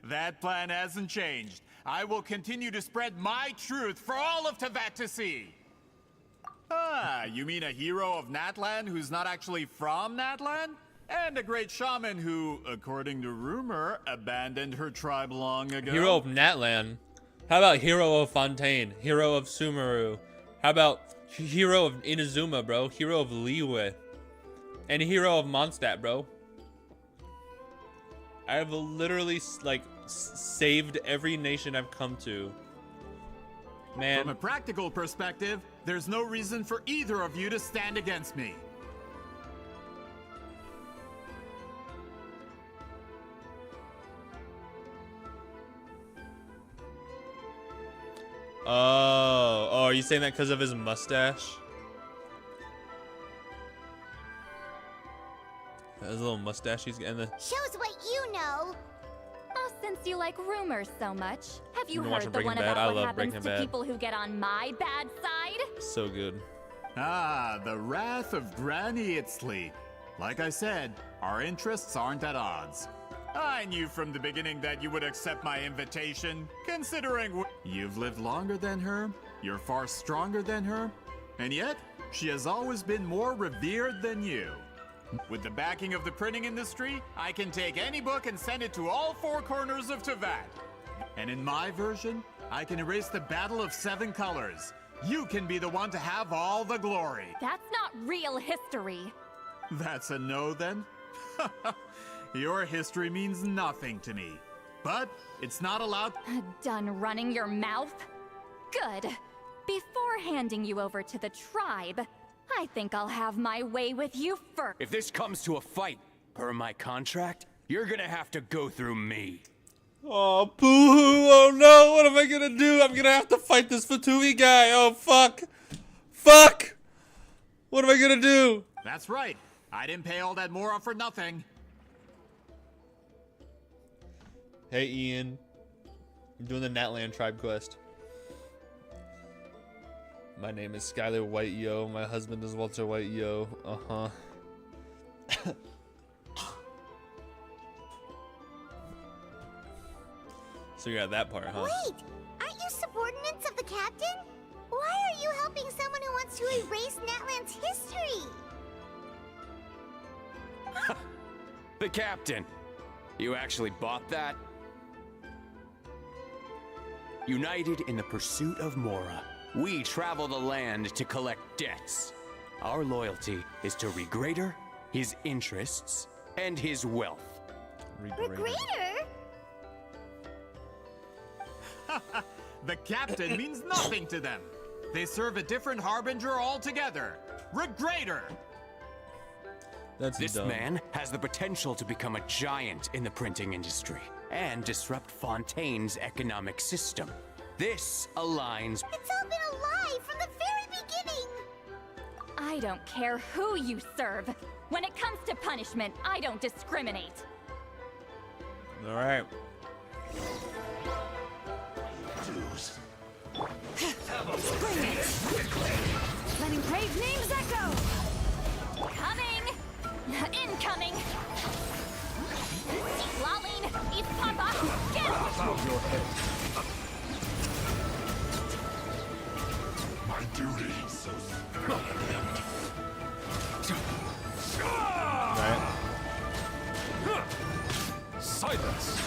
That plan hasn't changed. I will continue to spread my truth for all of Teyvat to see. Ah, you mean a hero of Natlan who's not actually from Natlan? And a great shaman who, according to rumor, abandoned her tribe long ago? Hero of Natlan? How about hero of Fontaine? Hero of Sumeru? How about hero of Inazuma, bro? Hero of Liyue? And hero of Mondstadt, bro? I have literally, like, saved every nation I've come to. Man. From a practical perspective, there's no reason for either of you to stand against me. Oh, are you saying that because of his mustache? His little mustache he's getting. Shows what you know. Oh, since you like rumors so much, have you been heard watching the one Breaking Bad? about I what love happens Breaking to Bad. people who get on my bad side? So good. Ah, the wrath of Granny Itzley. Like I said, our interests aren't at odds. I knew from the beginning that you would accept my invitation, considering you've lived longer than her, you're far stronger than her, and yet, she has always been more revered than you. With the backing of the printing industry, I can take any book and send it to all four corners of Teyvat. And in my version, I can erase the Battle of Seven Colors. You can be the one to have all the glory. That's not real history. That's a no then? Your history means nothing to me. But it's not allowed. Done running your mouth? Good. Before handing you over to the tribe, I think I'll have my way with you first. If this comes to a fight, per my contract, you're gonna have to go through me. Oh, boo-hoo. Oh, no. What am I gonna do? I'm gonna have to fight this Fatui guy. Oh, fuck. Fuck. What am I gonna do? That's right. I didn't pay all that Mora for nothing. Hey, Ian. I'm doing the Natlan tribe quest. My name is Skylar White, yo. My husband is Walter White, yo. Uh-huh. So you got that part, huh? Wait, aren't you subordinates of the captain? Why are you helping someone who wants to erase Natlan's history? The captain. You actually bought that? United in the pursuit of Mora, we travel the land to collect debts. Our loyalty is to Regrader, his interests, and his wealth. Regrader? The captain means nothing to them. They serve a different harbinger altogether. Regrader! That's This dumb. man has the potential to become a giant in the printing industry and disrupt Fontaine's economic system. This aligns. It's all been a lie from the very beginning. I don't care who you serve. When it comes to punishment, I don't discriminate. All right. Letting brave names echo! Coming! Incoming! Laline! East Papa! Get My duty. Right? Silence!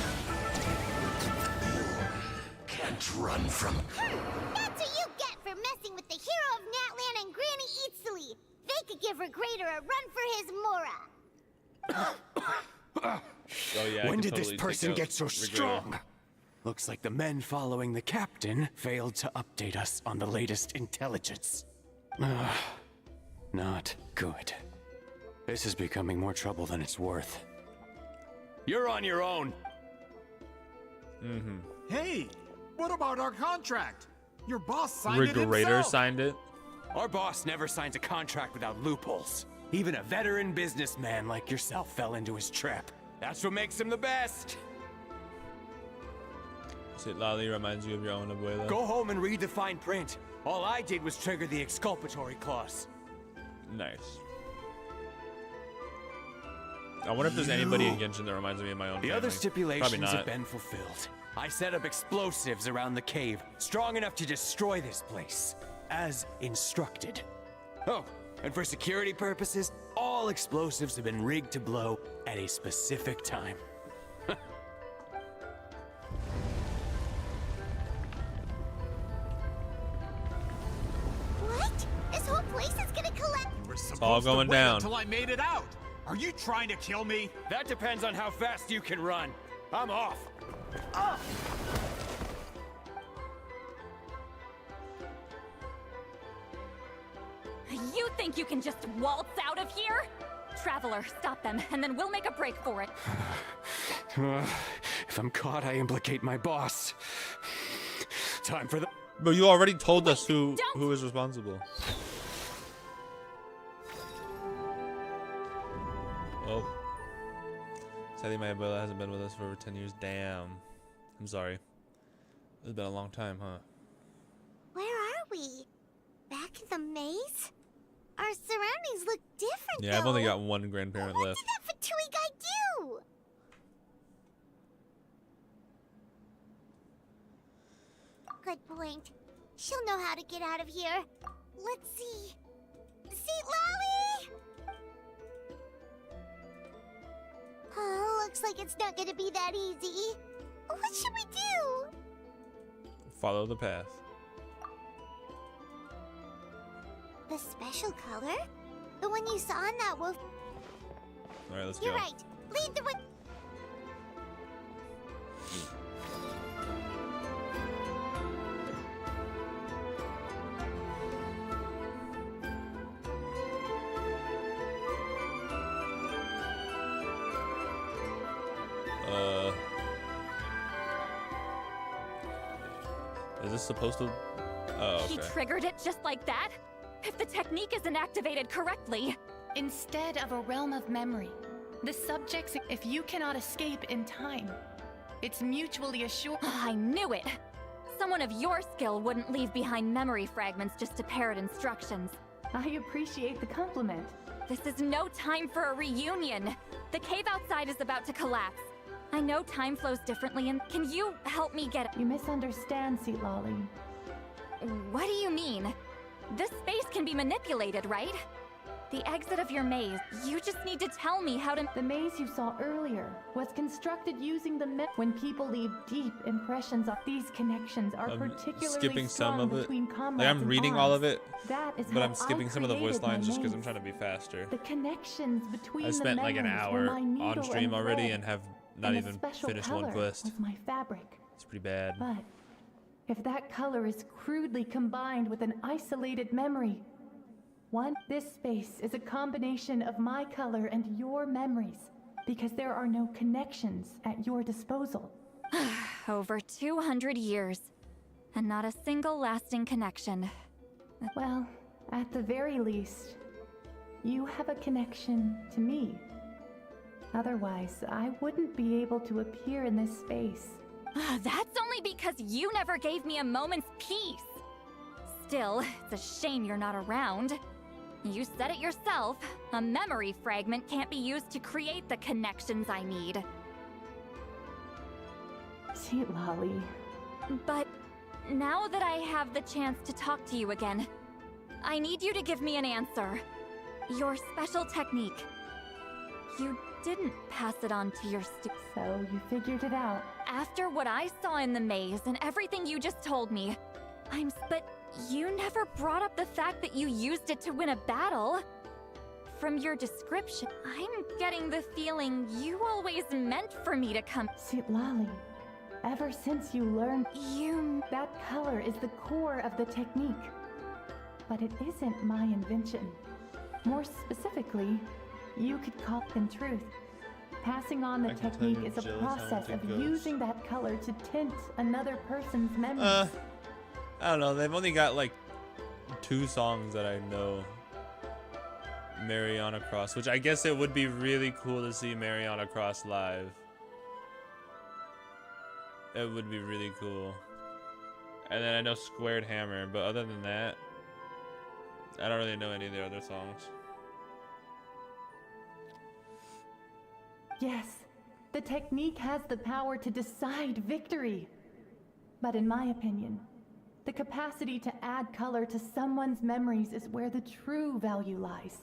Can't run from... That's what you get for messing with the hero of Natlan and Granny Eatsley. They could give Regrader a run for his Mora. Oh yeah. When I did can this totally person take out get so Regrader. strong? Looks like the men following the captain failed to update us on the latest intelligence. Not good. This is becoming more trouble than it's worth. You're on your own. Hey, what about our contract? Your boss signed it Regrader himself. signed it. Our boss never signs a contract without loopholes. Even a veteran businessman like yourself fell into his trap. That's what makes him the best. Sit Lolly reminds you of your own abuela. Go home and read the fine print. All I did was trigger the exculpatory clause. Nice. I wonder if there's anybody in Genshin that reminds me of my own The family. other stipulations Probably not. have been fulfilled. I set up explosives around the cave, strong enough to destroy this place, as instructed. Oh, and for security purposes, all explosives have been rigged to blow at a specific time. What? This whole place is gonna collapse? We're supposed all to going wait down. until I made it out. Are you trying to kill me? That depends on how fast you can run. I'm off. You think you can just waltz out of here? Traveler, stop them, and then we'll make a break for it. If I'm caught, I implicate my boss. Time for the... But you already told us who don't. is responsible. Oh. Sadly, my abuela hasn't been with us for over 10 years. Damn. I'm sorry. It's been a long time, huh? Where are we? Back in the maze? Our surroundings look different, Yeah, I've only though. got one grandparent What left. did that Fatui guy do? Good point. She'll know how to get out of here. Let's see. See, Lolly? Oh, looks like it's not gonna be that easy. What should we do? Follow the path. The special color? The one you saw in that wolf. Alright, let's You're go. right. Lead the way. Is this supposed to... Oh, He okay. triggered it just like that? If the technique isn't activated correctly. Instead of a realm of memory, the subjects, if you cannot escape in time, it's mutually assured. I knew it! Someone of your skill wouldn't leave behind memory fragments just to parrot instructions. I appreciate the compliment. This is no time for a reunion. The cave outside is about to collapse. I know time flows differently, and can you help me get... You misunderstand, Seat Lolly. What do you mean? This space can be manipulated, right? The exit of your maze. You just need to tell me how to... The maze you saw earlier was constructed using the when people leave deep impressions of these connections are I'm particularly skipping some strong of it. between comrades Like, I'm and reading all of bonds. it, That is but how I'm skipping I some of the voice created my lines just because I'm maze. trying to be faster. The connections between I spent the like an memories were hour my needle on stream and already thread, and have not and a even special finished one color quest. was my fabric. It's pretty bad. But if that color is crudely combined with an isolated memory, this space is a combination of my color and your memories, because there are no connections at your disposal. Over 200 years, and not a single lasting connection. Well, at the very least, you have a connection to me. Otherwise, I wouldn't be able to appear in this space. That's only because you never gave me a moment's peace. Still, it's a shame you're not around. You said it yourself. A memory fragment can't be used to create the connections I need. Seat Lolly. But now that I have the chance to talk to you again, I need you to give me an answer. Your special technique, you didn't pass it on to your So you figured it out. After what I saw in the maze and everything you just told me, but you never brought up the fact that you used it to win a battle. From your description, I'm getting the feeling you always meant for me to come. Citlali, ever since you learned that color is the core of the technique. But it isn't my invention. More specifically, you could call it in truth. Passing on the technique is a process of using that color to tint another person's memories. I don't know. They've only got like 2 songs that I know. Mariana Cross, which I guess it would be really cool to see Mariana Cross live. It would be really cool. And then I know Squared Hammer, but other than that, I don't really know any of their other songs. Yes, the technique has the power to decide victory. But in my opinion, the capacity to add color to someone's memories is where the true value lies.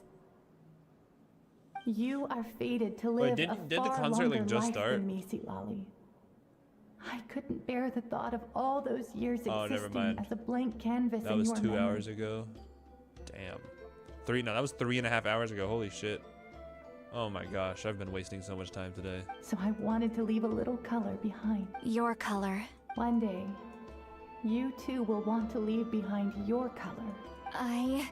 You are fated to live a far longer life than me, Citlali. I couldn't bear the thought of all those years existing as a blank canvas in your memory. That was 2 hours ago. Damn. That was 3.5 hours ago. Holy shit. Oh my gosh, I've been wasting so much time today. So I wanted to leave a little color behind. Your color. One day, you too will want to leave behind your color. I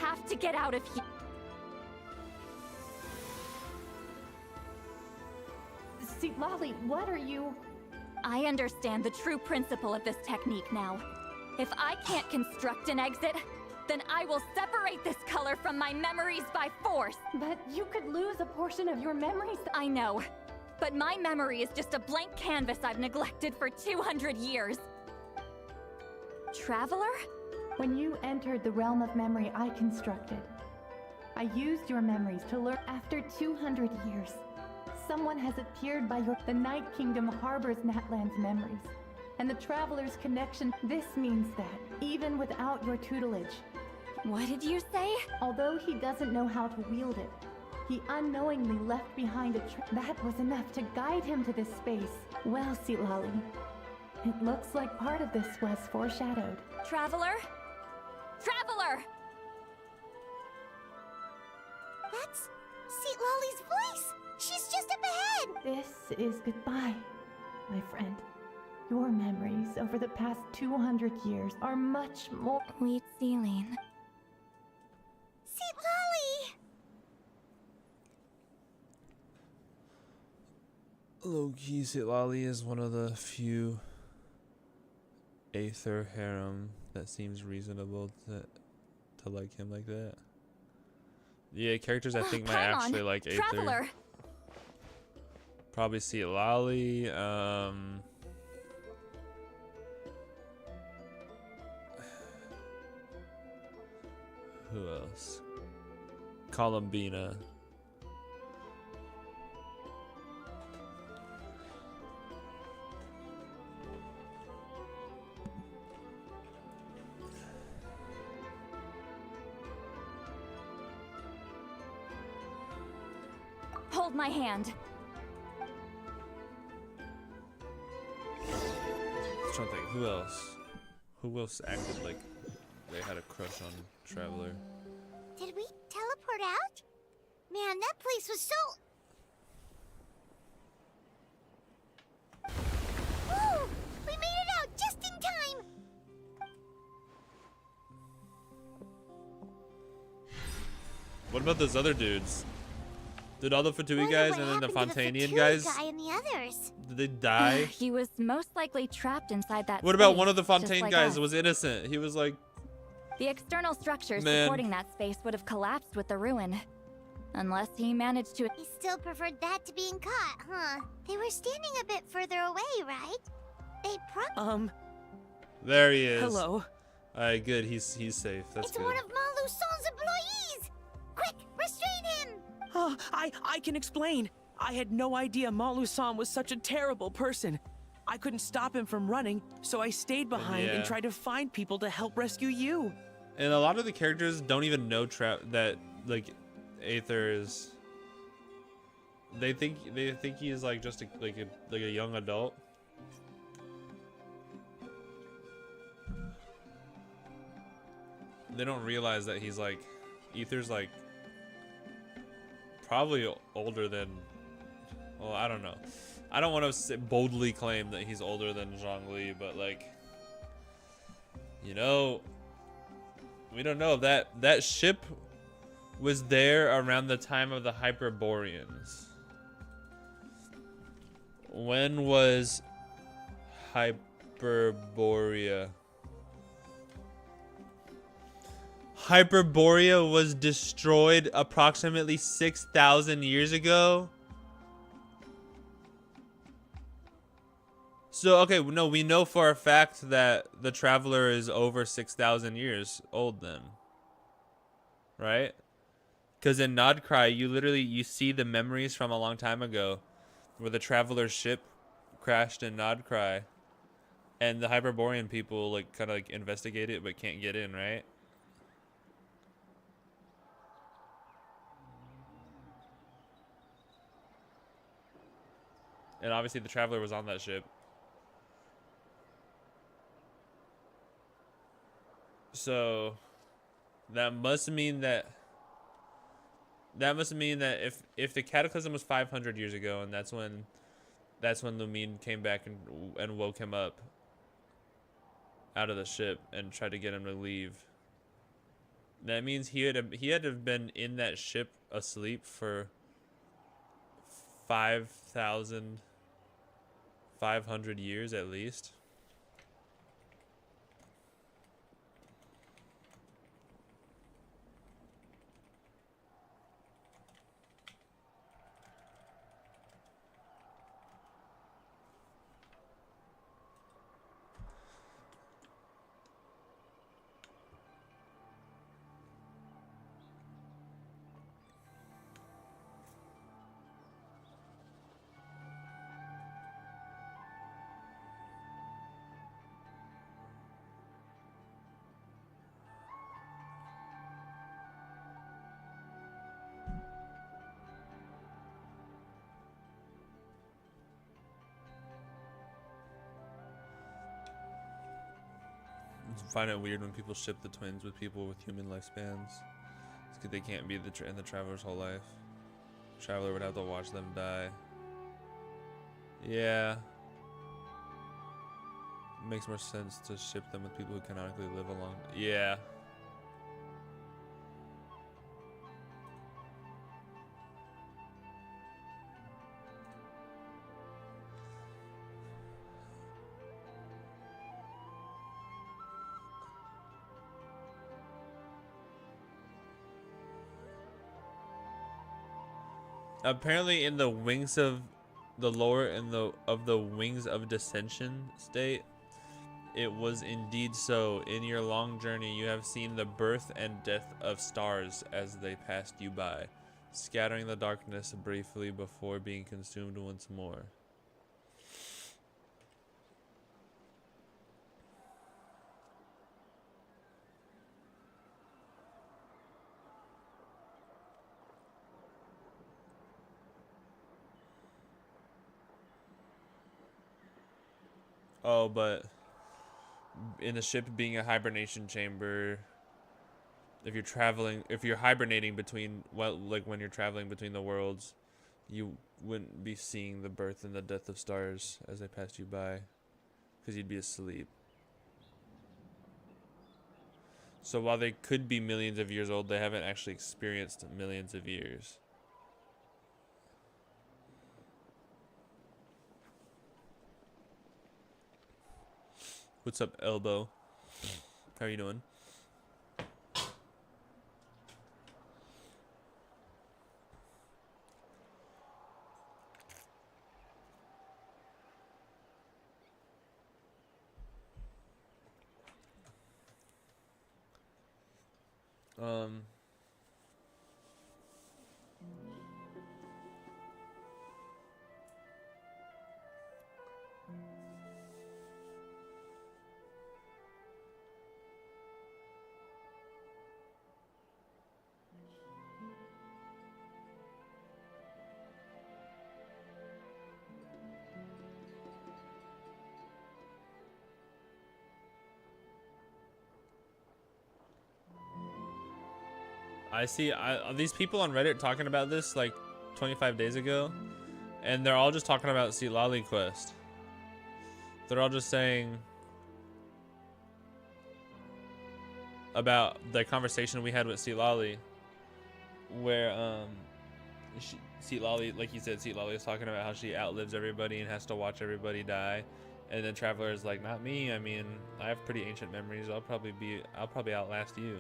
have to get out of here. Citlali, what are you? I understand the true principle of this technique now. If I can't construct an exit, then I will separate this color from my memories by force. But you could lose a portion of your memories. I know, but my memory is just a blank canvas I've neglected for 200 years. Traveler? When you entered the realm of memory I constructed, I used your memories to learn. After 200 years, someone has appeared by the Night Kingdom harbors Natlan's memories. And the Traveler's connection. This means that, even without your tutelage... What did you say? Although he doesn't know how to wield it, he unknowingly left behind that was enough to guide him to this space. Well, Citlali, it looks like part of this was foreshadowed. Traveler? Traveler! That's Citlali's voice! She's just up ahead! This is goodbye, my friend. Your memories over the past 200 years are much more... Wheat ceiling. Citlali! Low-key, Citlali is one of the few Aether harem that seems reasonable to like him like that. Yeah, characters I think might actually like Aether. Traveler. Probably Citlali, who else? Columbina. Hold my hand. I'm trying to think, who else? Who else acted like they had a crush on Traveler? Did we teleport out? Man, that place was so... Woo! We made it out just in time! What about those other dudes? Did all the Fatui guys and then the Fontanian guys? Guy and the others. Did they die? He was most likely trapped inside that What about space, one of the just Fontaine like guys us. that was innocent? He was like... The external structures Man. supporting that space would have collapsed with the ruin. Unless he managed to... He still preferred that to being caught, huh? They were standing a bit further away, right? They There he is. Hello. Alright, good. He's safe. That's It's good. one of Maluson's employees! Quick, restrain him! Oh, I can explain. I had no idea Malu-san was such a terrible person. I couldn't stop him from running, so I stayed behind and tried to find people to help rescue you. And a lot of the characters don't even know that like Aether is. They think he's like just like a young adult. They don't realize that he's like Aether's like probably older than. Well, I don't know. I don't want to boldly claim that he's older than Zhongli, but like, you know, we don't know. That ship was there around the time of the Hyperboreans. When was Hyperborea? Hyperborea was destroyed approximately 6,000 years ago. So, okay, no, we know for a fact that the Traveler is over 6,000 years old then. Right? Because in Nodcry, you see the memories from a long time ago where the Traveler's ship crashed in Nodcry. And the Hyperborean people, like, kind of, like, investigate it but can't get in, right? And obviously the Traveler was on that ship. So that must mean that if the Cataclysm was 500 years ago, and that's when Lumine came back and woke him up out of the ship and tried to get him to leave. That means he had to have been in that ship asleep for 5,500 years at least. Find it weird when people ship the twins with people with human lifespans. It's because they can't be in the Traveler's whole life. Traveler would have to watch them die. Yeah. It makes more sense to ship them with people who canonically live along. Yeah. Apparently in the wings of the lore of the wings of dissension state, it was indeed so. In your long journey you have seen the birth and death of stars as they passed you by, scattering the darkness briefly before being consumed once more. Oh, but in the ship being a hibernation chamber, if you're hibernating between, well, like when you're traveling between the worlds, you wouldn't be seeing the birth and the death of stars as they passed you by, because you'd be asleep. So while they could be millions of years old, they haven't actually experienced millions of years. What's up, Elbow? How are you doing? I see these people on Reddit talking about this like 25 days ago, and they're all just talking about Citlali quest. They're all just saying about the conversation we had with Citlali, where Citlali, like you said, Citlali is talking about how she outlives everybody and has to watch everybody die, and then Traveler is like, not me. I mean, I have pretty ancient memories. I'll probably outlast you.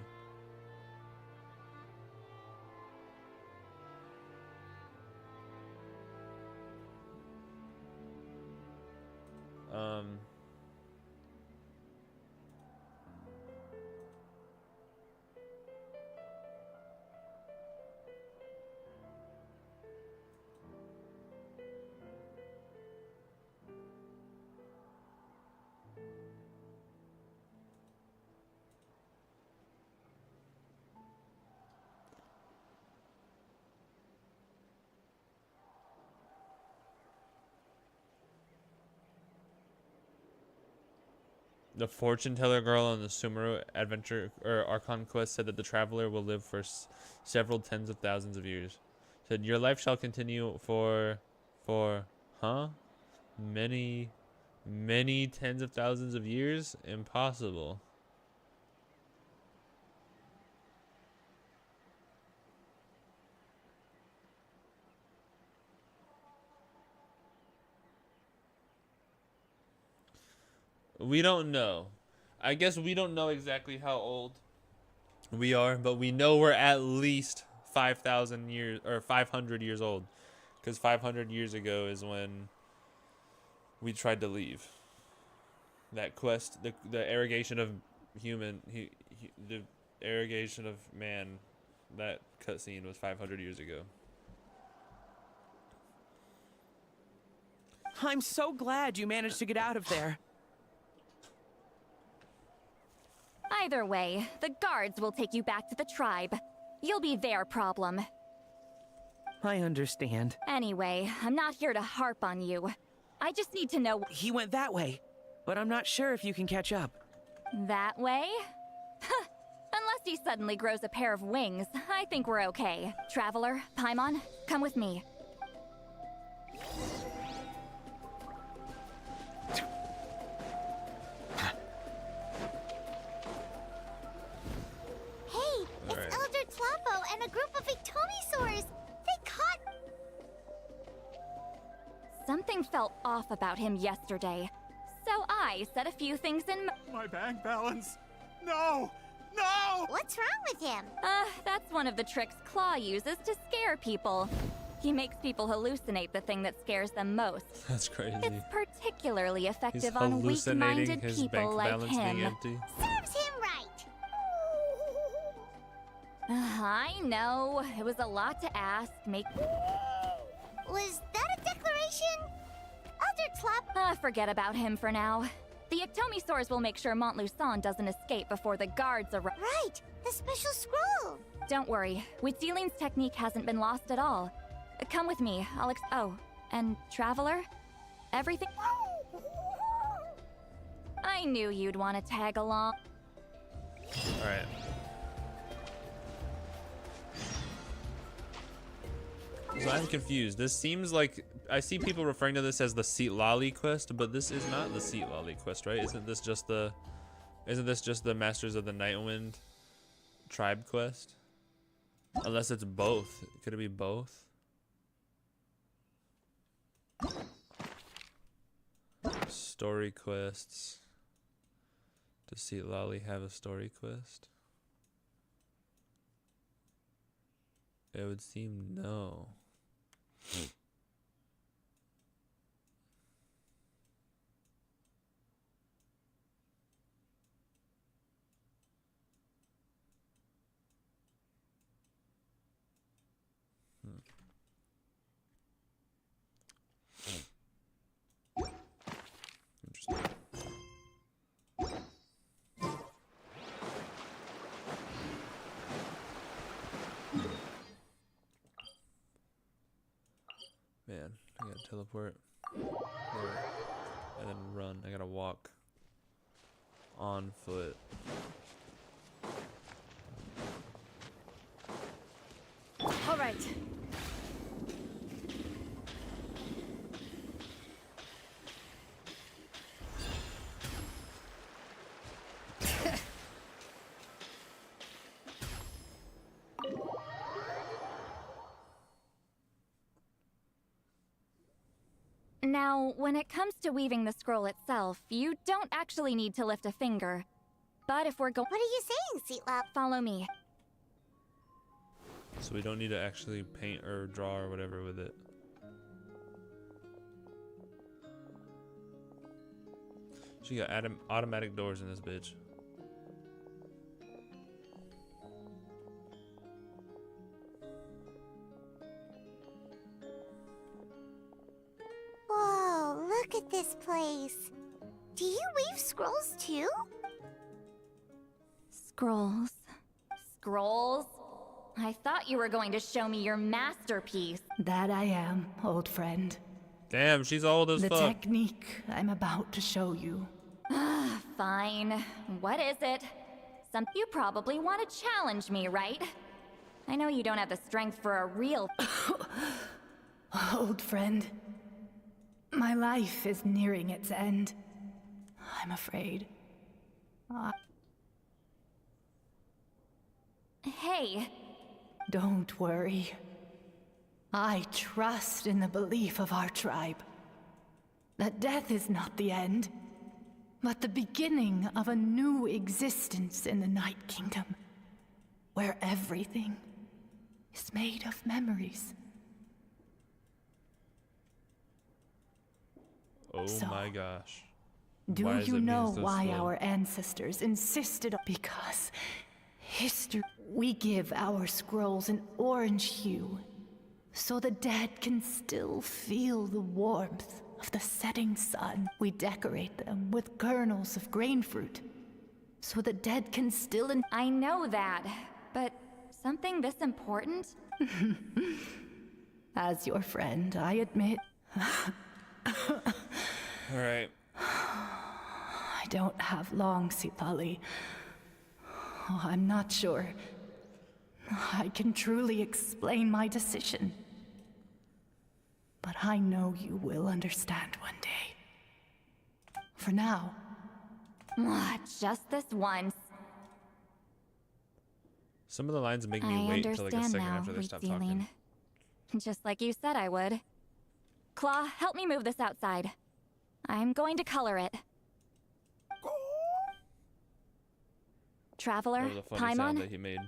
The fortune teller girl on the Sumeru adventure or Archon quest said that the traveler will live for several tens of thousands of years. Said your life shall continue for many tens of thousands of years? Impossible. We don't know. I guess we don't know exactly how old we are, but we know we're at least 5,000 years or 500 years old, because 500 years ago is when we tried to leave. That quest, the irrigation of human, the irrigation of man, that cutscene was 500 years ago. I'm so glad you managed to get out of there. Either way, the guards will take you back to the tribe. You'll be their problem. I understand. Anyway, I'm not here to harp on you. I just need to know— He went that way, but I'm not sure if you can catch up. That way? Unless he suddenly grows a pair of wings, I think we're okay. Traveler, Paimon, come with me. Hey, it's Elder Tlapo and a group of Ictomisaurs! They caught— Something felt off about him yesterday, so I set a few things in— My bank balance! No! No! What's wrong with him? That's one of the tricks Claw uses to scare people. He makes people hallucinate the thing that scares them most. That's crazy. It's particularly He's effective on hallucinating weak-minded his people bank like balance being him. empty. Serves him right! I know, it was a lot to ask. Was that a declaration? Elder Tlap— Forget about him for now. The Ictomisaurs will make sure Montluçon doesn't escape before the guards arrive. Right, the special scroll! Don't worry, Witzeline's technique hasn't been lost at all. Come with me, oh, and Traveler? Everything— I knew you'd want to tag along. Alright. So I'm confused. This seems like— I see people referring to this as the Citlali quest, but this is not the Citlali quest, right? Isn't this just the Masters of the Nightwind tribe quest? Unless it's both. Could it be both? Story quests. Does Citlali have a story quest? It would seem no. Interesting. Man, I gotta teleport there and then run. I gotta walk on foot. All right. Now, when it comes to weaving the scroll itself, you don't actually need to lift a finger. But if we're going— What are you saying, Seatlap? Follow me. So we don't need to actually paint or draw or whatever with it. She got automatic doors in this bitch. Whoa, look at this place. Do you weave scrolls too? Scrolls. Scrolls? I thought you were going to show me your masterpiece. That I am, old friend. Damn, she's old as The fuck. technique I'm about to show you. Fine. What is it? You probably want to challenge me, right? I know you don't have the strength for a real— Old friend, my life is nearing its end. I'm afraid. Hey. Don't worry. I trust in the belief of our tribe that death is not the end, but the beginning of a new existence in the Night Kingdom, where everything is made of memories. Oh So, my gosh. Do Why is you it being know so why slow? our ancestors insisted on— Because history— We give our scrolls an orange hue, so the dead can still feel the warmth of the setting sun. We decorate them with kernels of grain fruit, so the dead can still— I know that, but something this important? As your friend, I admit, Alright. I don't have long, Sipali. Oh, I'm not sure I can truly explain my decision. But I know you will understand one day. For now, Just this once. Some of the lines make I me wait until like a understand second now, after they stop Reesealing. talking. Just like you said I would. Claw, help me move this outside. I'm going to color it. Traveler, That was a funny sound Paimon, that he made.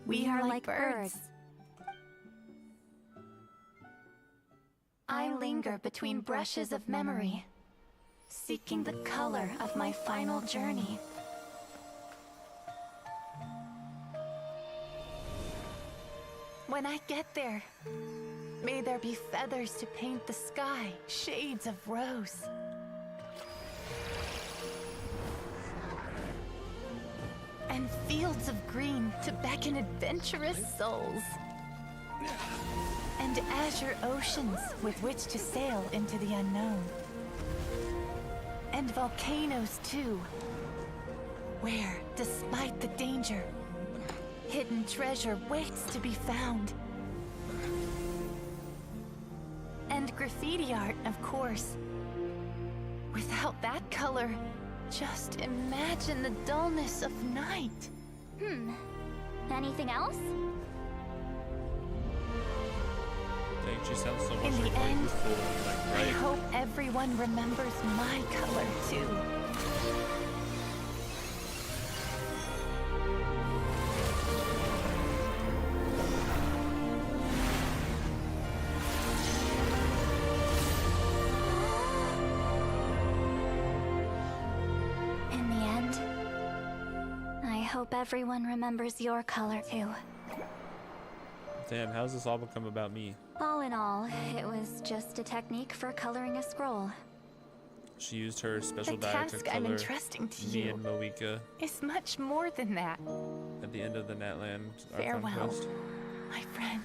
we are like birds. I linger between brushes of memory, seeking the color of my final journey. When I get there, may there be feathers to paint the sky, shades of rose. And fields of green to beckon adventurous souls. And azure oceans with which to sail into the unknown. And volcanoes too, where, despite the danger, hidden treasure waits to be found. And graffiti art, of course. Without that color, just imagine the dullness of night. anything else? Dang, she sounds so much In the like end, youthful and like I bright. hope everyone remembers my color too. In the end, I hope everyone remembers your color too. Dan, how's this all become about me? All in all, it was just a technique for coloring a scroll. She used her special The dye to task I'm color entrusting to me you and Moeka is much more than that. at the end of the Natland Farewell, Conquest. my friend.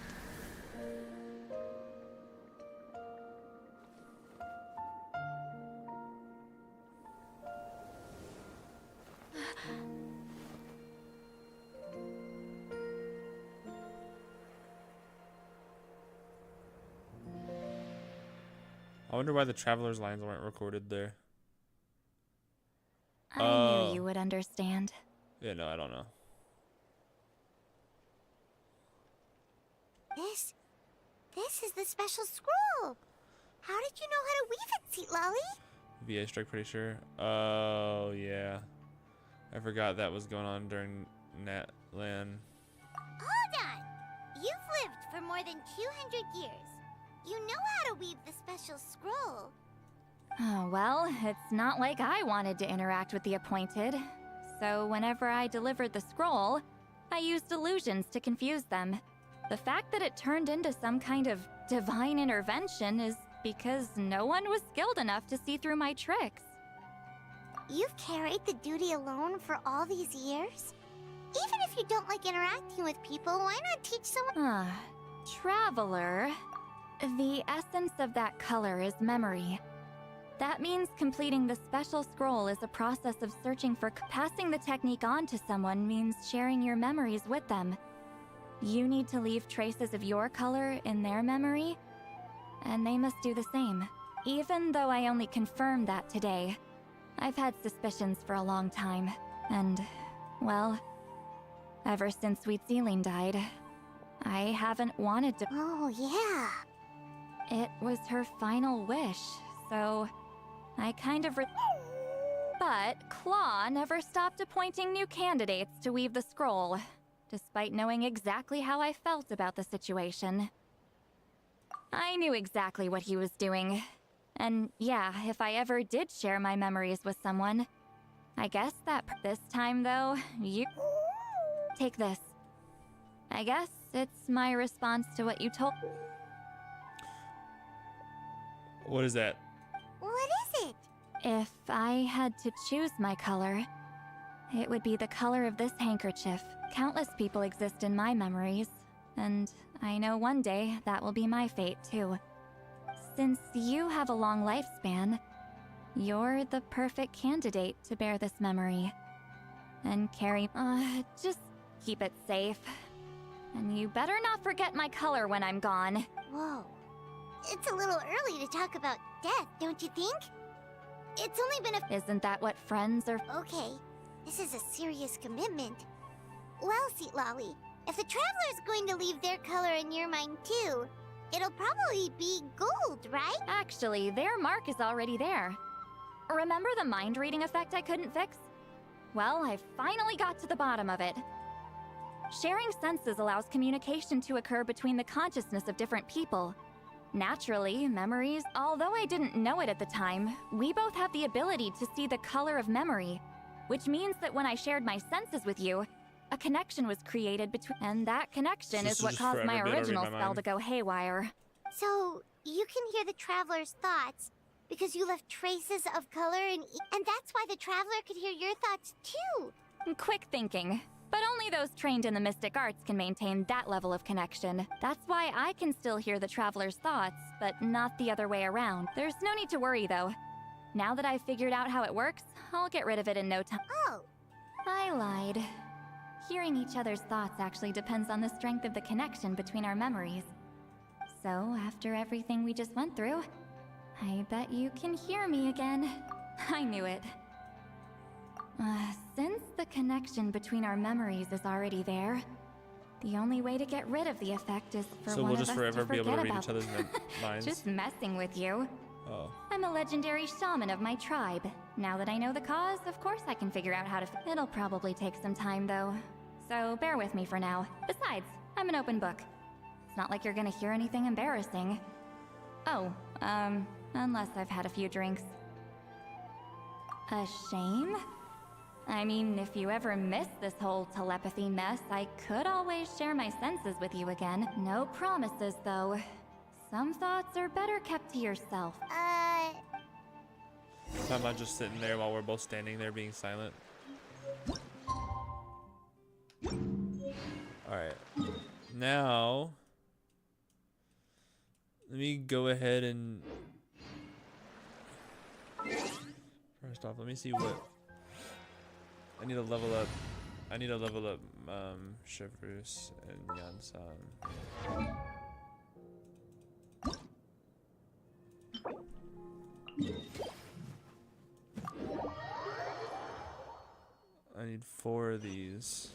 I wonder why the traveler's lines weren't recorded there. I knew you would understand. Yeah, no, I don't know. This is the special scroll. How did you know how to weave it, Seat Lolly? VA strike, pretty sure. Oh, yeah. I forgot that was going on during Natland. Hold on. You've lived for more than 200 years. You know how to weave the special scroll. Oh, well, it's not like I wanted to interact with the appointed. So whenever I delivered the scroll, I used illusions to confuse them. The fact that it turned into some kind of divine intervention is because no one was skilled enough to see through my tricks. You've carried the duty alone for all these years? Even if you don't like interacting with people, why not teach someone? Traveler. The essence of that color is memory. That means completing the special scroll is a process of searching for. Passing the technique on to someone means sharing your memories with them. You need to leave traces of your color in their memory, and they must do the same. Even though I only confirmed that today, I've had suspicions for a long time, and, well, ever since Sweet Celine died, I haven't wanted to. Oh, yeah. It was her final wish, so I kind of. But Claw never stopped appointing new candidates to weave the scroll, despite knowing exactly how I felt about the situation. I knew exactly what he was doing. And yeah, if I ever did share my memories with someone, I guess that this time though, you. Take this. I guess it's my response to what you told. What is that? What is it? If I had to choose my color, it would be the color of this handkerchief. Countless people exist in my memories, and I know one day that will be my fate too. Since you have a long lifespan, you're the perfect candidate to bear this memory. And carry. Just keep it safe. And you better not forget my color when I'm gone. Whoa. It's a little early to talk about death, don't you think? It's only been a. Isn't that what friends are? Okay, this is a serious commitment. Well, Seat Lolly, if the traveler's going to leave their color in your mind too, it'll probably be gold, right? Actually, their mark is already there. Remember the mind reading effect I couldn't fix? Well, I finally got to the bottom of it. Sharing senses allows communication to occur between the consciousness of different people. Naturally, memories, although I didn't know it at the time, we both have the ability to see the color of memory, which means that when I shared my senses with you, a connection was created between, and that connection is what caused my original spell to go haywire. So, you can hear the traveler's thoughts because you left traces of color and that's why the traveler could hear your thoughts too. Quick thinking. But only those trained in the mystic arts can maintain that level of connection. That's why I can still hear the traveler's thoughts, but not the other way around. There's no need to worry, though. Now that I've figured out how it works, I'll get rid of it in no time. Oh. I lied. Hearing each other's thoughts actually depends on the strength of the connection between our memories. So, after everything we just went through, I bet you can hear me again. I knew it. Since the connection between our memories is already there, the only way to get rid of the effect is for So one we'll of just us forever to be able to forget read about each other's minds. Just messing with you. Oh. I'm a legendary shaman of my tribe. Now that I know the cause, of course I can figure out how to. It'll probably take some time, though. So bear with me for now. Besides, I'm an open book. It's not like you're gonna hear anything embarrassing. Oh, unless I've had a few drinks. A shame? I mean, if you ever miss this whole telepathy mess, I could always share my senses with you again. No promises, though. Some thoughts are better kept to yourself. So I'm not just sitting there while we're both standing there being silent. Alright. Now, let me go ahead and... First off, let me see what... I need to level up. I need to level up Shivers and Yansan. I need 4 of these.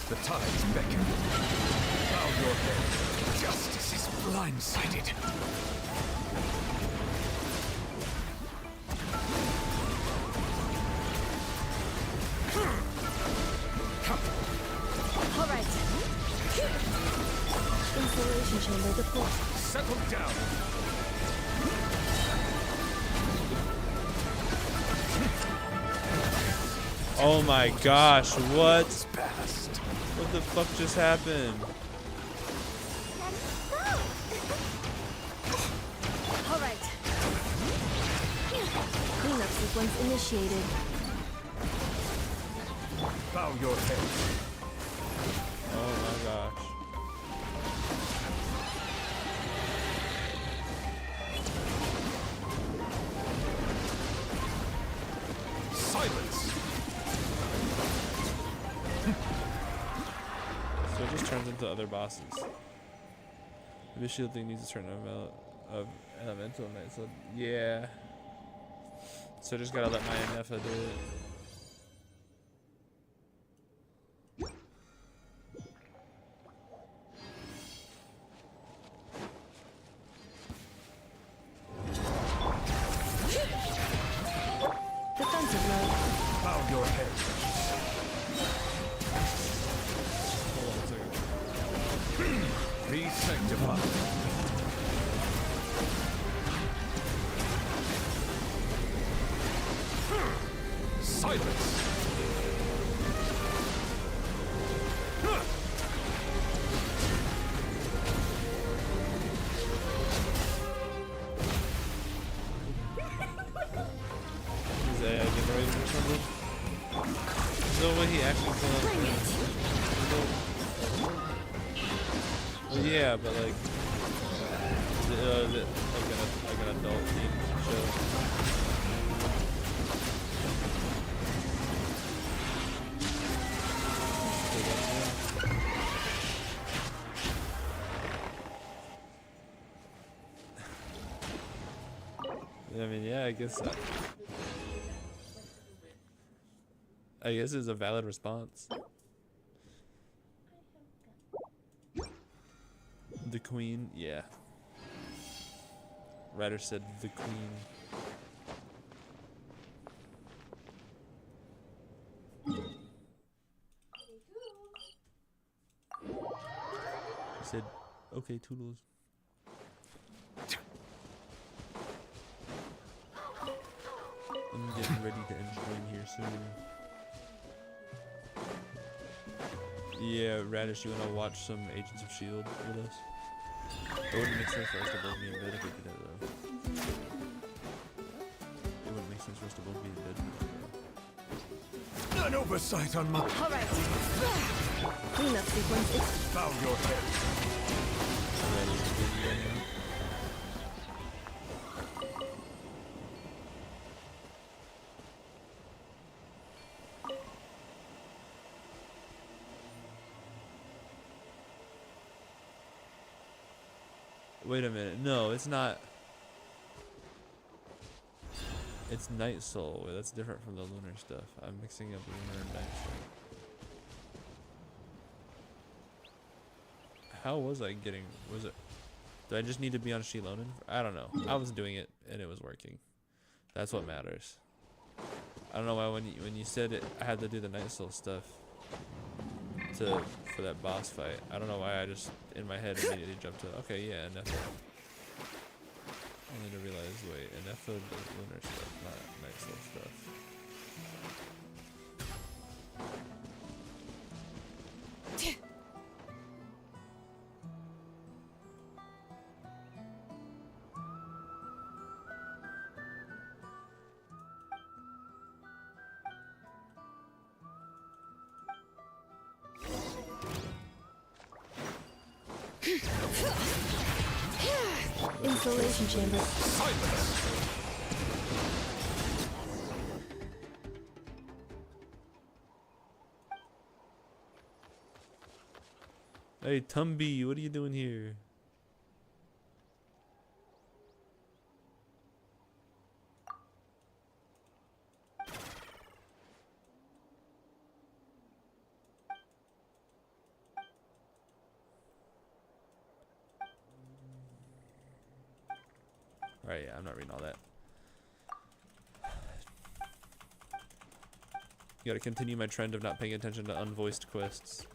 The tides beckon. Bow your head. Justice is blindsided. All right. Insulation chamber deployed. Settle down. Oh my gosh, what? Past. What the fuck just happened? All right. Cleanup sequence initiated. Bow your head. Oh my gosh. Silence. So it just turns into other bosses. Maybe shield thing needs a certain amount of elemental night. So yeah. So I just gotta let my Nefa do it. Defensive mode. Bow your head. Hold on a second. Be sanctified. Silence. Is AI generated or something? There's no way he actually can. Well, yeah, but like, like an adult themed show. I mean, yeah, I guess it's a valid response. The queen, yeah. Ryder said the queen. He said, okay, toodles. I'm getting ready to end stream here soon. Yeah, Radish, you wanna watch some Agents of S.H.I.E.L.D. with us? It wouldn't make sense for us to both be in bed if we did that though. It wouldn't make sense for us to both be in bed if we did that. An oversight on my... All right. Cleanup sequence is... Bow your head. Radish is busy right now. Wait a minute. No, it's not. It's Night Soul. Wait, that's different from the lunar stuff. I'm mixing up lunar and Night Soul. How was I getting? Was it? Do I just need to be on Shilonen? I don't know. I was doing it and it was working. That's what matters. I don't know why when you said it, I had to do the Night Soul stuff to for that boss fight. I don't know why I just in my head immediately jumped to okay, yeah, Nephilim. Only to realize, wait, and Nephilim does lunar stuff, not night soul stuff. Insulation chamber. Hey, Tumby, what are you doing here? Alright, yeah, I'm not reading all that. Gotta continue my trend of not paying attention to unvoiced quests.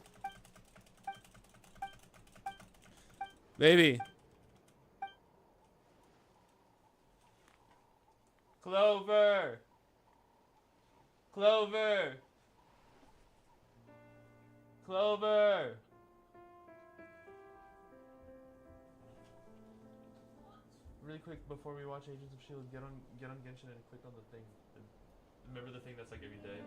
Baby! Clover! Clover! Clover! Really quick before we watch Agents of S.H.I.E.L.D., get on Genshin and click on the thing. Remember the thing that's like every day.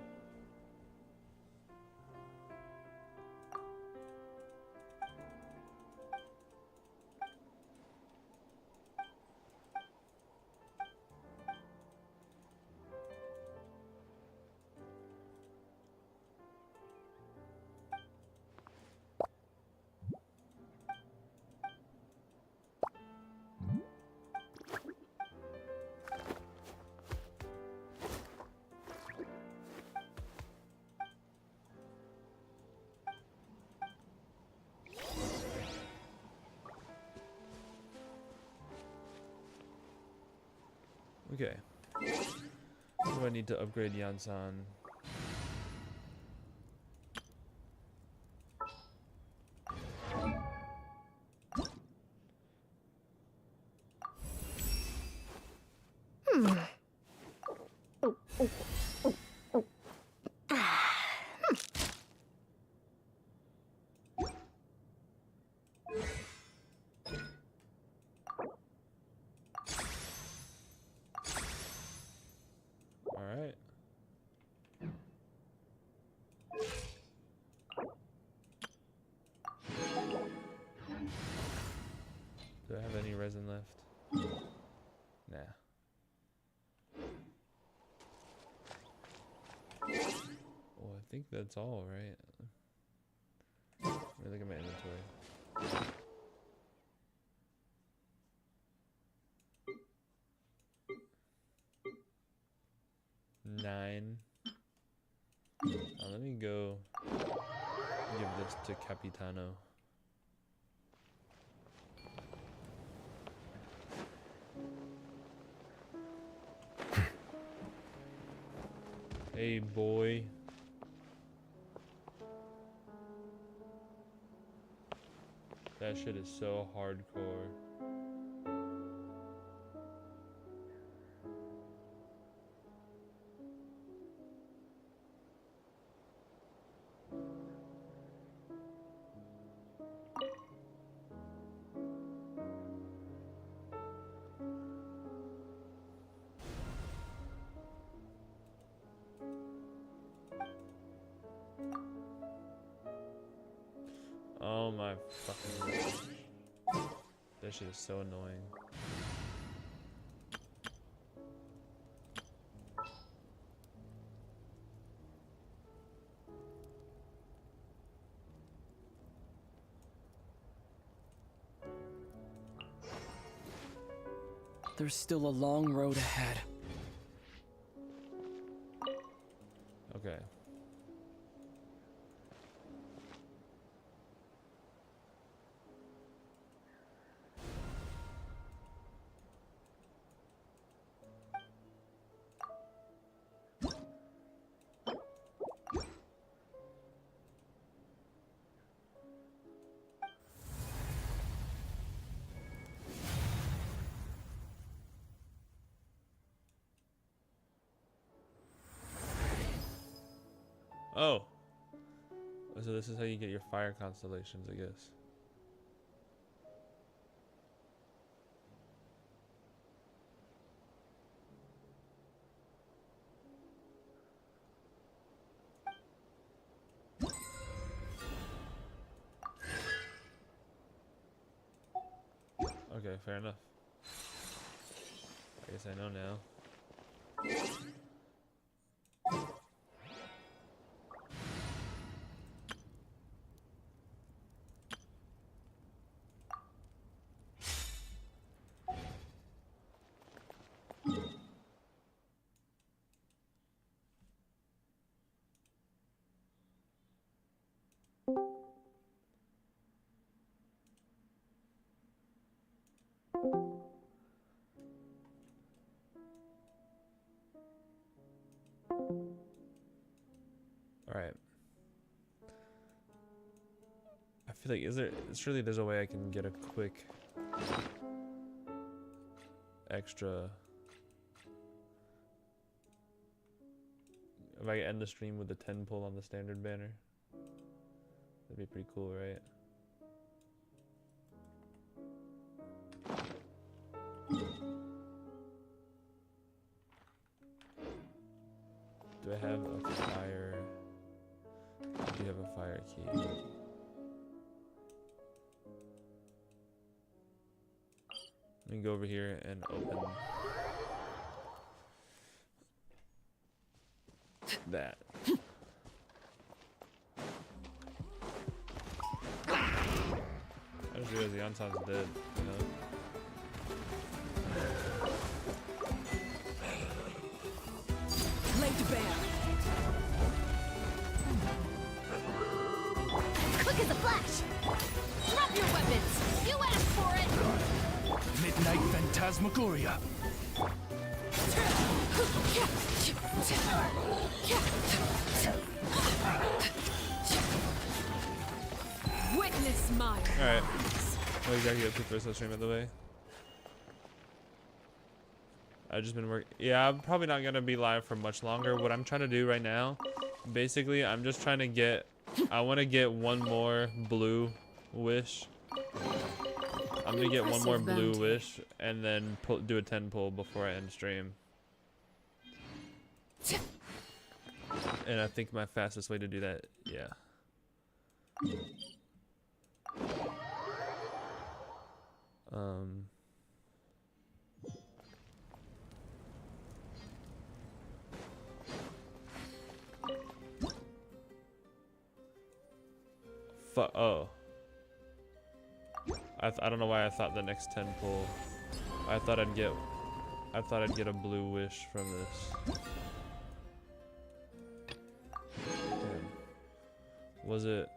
Okay. What do I need to upgrade Yansan? Alright. Do I have any resin left? Nah. Well, I think that's all, right? Let me look at my inventory. Nine. Let me go give this to Capitano. Hey, boy. That shit is so hardcore. Oh my fucking gosh. That shit is so annoying. There's still a long road ahead. Okay. Oh. So this is how you get your fire constellations, I guess. Okay, fair enough. I guess I know now. Alright. I feel like, surely there's a way I can get a quick extra. If I end the stream with a 10 pull on the standard banner, that'd be pretty cool, right? Do I have a fire? I do have a fire key. Let me go over here and open that. I just realized the Anton's dead, you know? Laid bare. Quick as a flash! Drop your weapons! You asked for it! Midnight Phantasmagoria. Witness mine. Alright. What exactly up to first on stream, by the way? I've just been working. Yeah, I'm probably not gonna be live for much longer. What I'm trying to do right now, basically, I'm just trying to get. I want to get one more blue wish. I'm gonna get one more blue wish and then do a 10 pull before I end stream. And I think my fastest way to do that, yeah. Oh. I don't know why I thought the next 10 pull. I thought I'd get a blue wish from this. Damn. Was it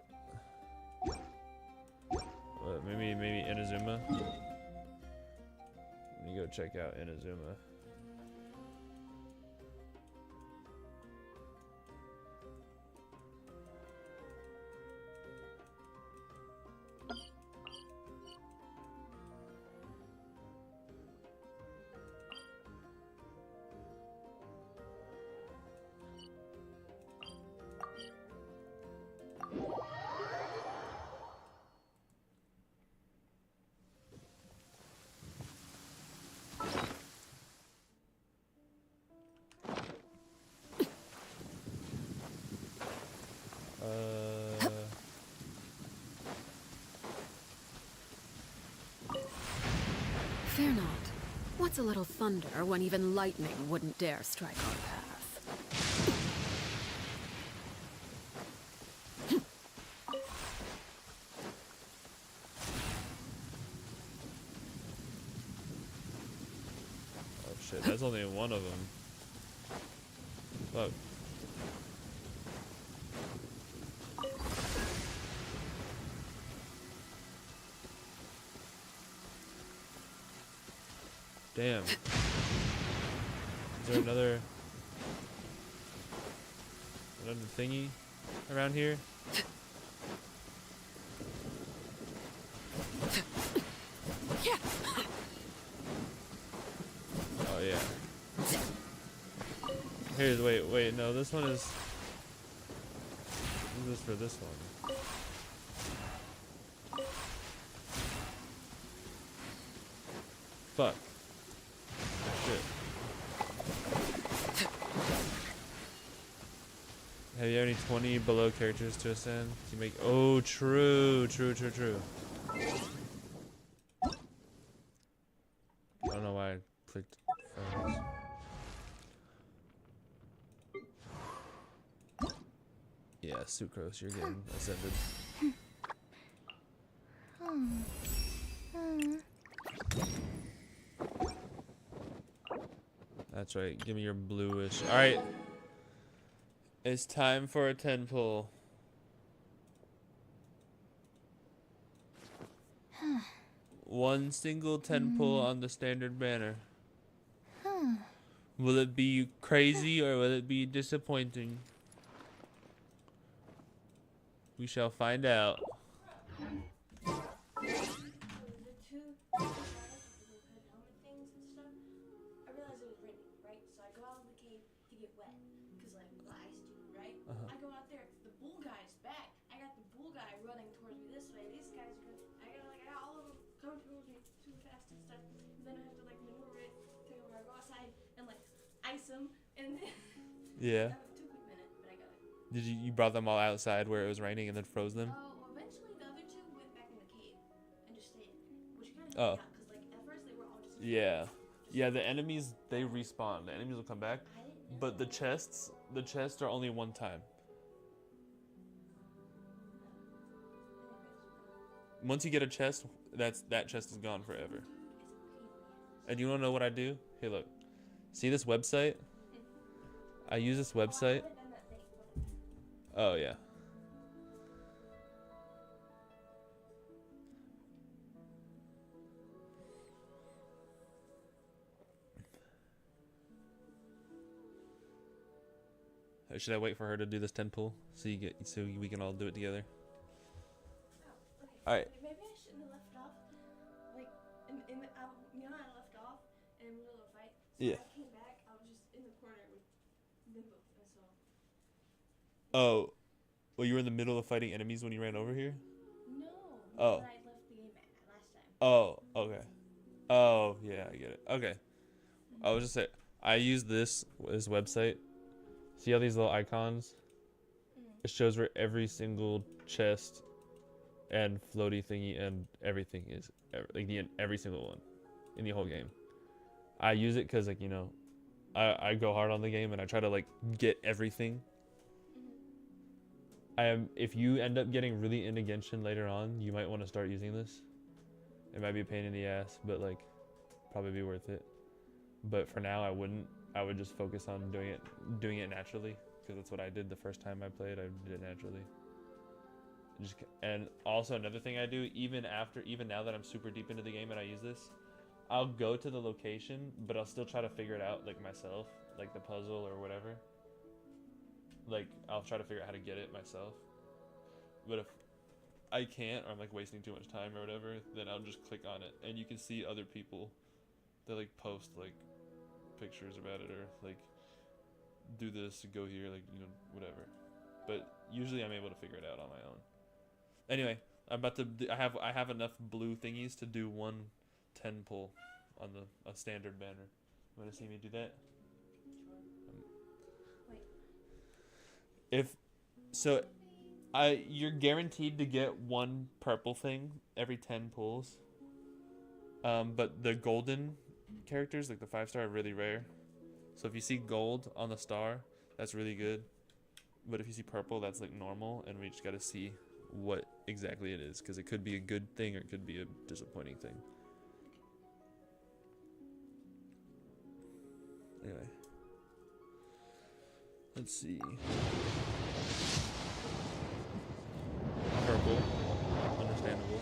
maybe Inazuma? Let me go check out Inazuma. Fear not. What's a little thunder when even lightning wouldn't dare strike our path? Oh shit, that's only one of them. Fuck. Damn. Is there another thingy around here? Oh yeah. Wait, no, this one is for this one. Fuck. Shit. Have you any 20 below characters to ascend? You make. Oh, true. I don't know why I clicked phones. Yeah, Sucrose, you're getting ascended. That's right. Give me your bluish. All right. It's time for a 10 pull. One single 10 pull on the standard banner. Will it be crazy or will it be disappointing? We shall find out. I go out there, the bull guy's back. I got the bull guy running towards me this way. These guys are good. I got all of them coming towards me too fast and stuff. And then I have to like maneuver it to where I go outside and like ice them. And then Yeah. That took me a minute, but I got it. Did you brought them all outside where it was raining and then froze them? Well, eventually the other two went back in the cave and just stayed there, which kind of because like at first they were all just Yeah, the enemies, they respawn. The enemies will come back, but the chests are only one time. Once you get a chest, that chest is gone forever. And you wanna know what I do? Hey, look. See this website? I use this website. Oh, yeah. Should I wait for her to do this 10 pull so we can all do it together? All right. Maybe I shouldn't have left off. Like, I left off in the middle of a fight. So Yeah. when I came back, I was just in the corner with them both. And so. Oh, well, you were in the middle of fighting enemies when you ran over here? No. Oh. When I left the game last time. Oh, okay. Oh, yeah, I get it. Okay. I was just saying, I use this website. See all these little icons? It shows where every single chest and floaty thingy and everything is, like every single one in the whole game. I use it because, like, you know, I go hard on the game and I try to like get everything. If you end up getting really into Genshin later on, you might want to start using this. It might be a pain in the ass, but like probably be worth it. But for now, I wouldn't. I would just focus on doing it naturally, because that's what I did the first time I played. I did it naturally. And also another thing I do, even now that I'm super deep into the game and I use this, I'll go to the location, but I'll still try to figure it out like myself, like the puzzle or whatever. Like I'll try to figure out how to get it myself. But if I can't, or I'm like wasting too much time or whatever, then I'll just click on it, and you can see other people that like post like pictures about it, or like do this, go here, like, you know, whatever. But usually I'm able to figure it out on my own. Anyway, I'm about to I have enough blue thingies to do 1 10 pull on a standard banner. You want to see me do that? You're guaranteed to get 1 purple thing every 10 pulls. But the golden characters, like the 5-star, are really rare. So if you see gold on the star, that's really good. But if you see purple, that's like normal, and we just gotta see what exactly it is, because it could be a good thing or it could be a disappointing thing. Anyway, let's see. Purple, understandable.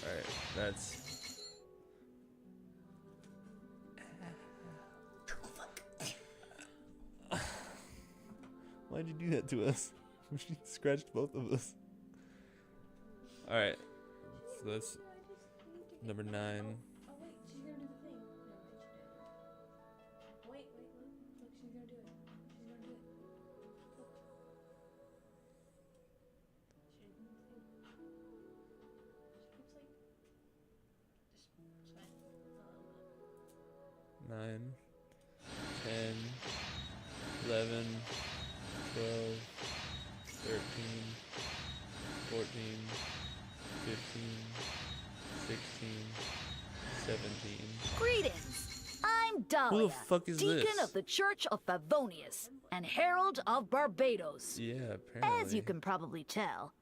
Alright, that's... Why'd you do that to us? She scratched both of us. Alright, so that's number 9. Oh wait, she's gonna do the thing. No, wait, look, she's gonna do it. She's gonna do it. 9, 10, 11, 12, 13, 14, 15, 16, 17. Greetings! I'm Dahlia, Who the fuck is Deacon this? of the Church of Favonius and Herald of Barbados. Yeah, apparently. As you can probably tell,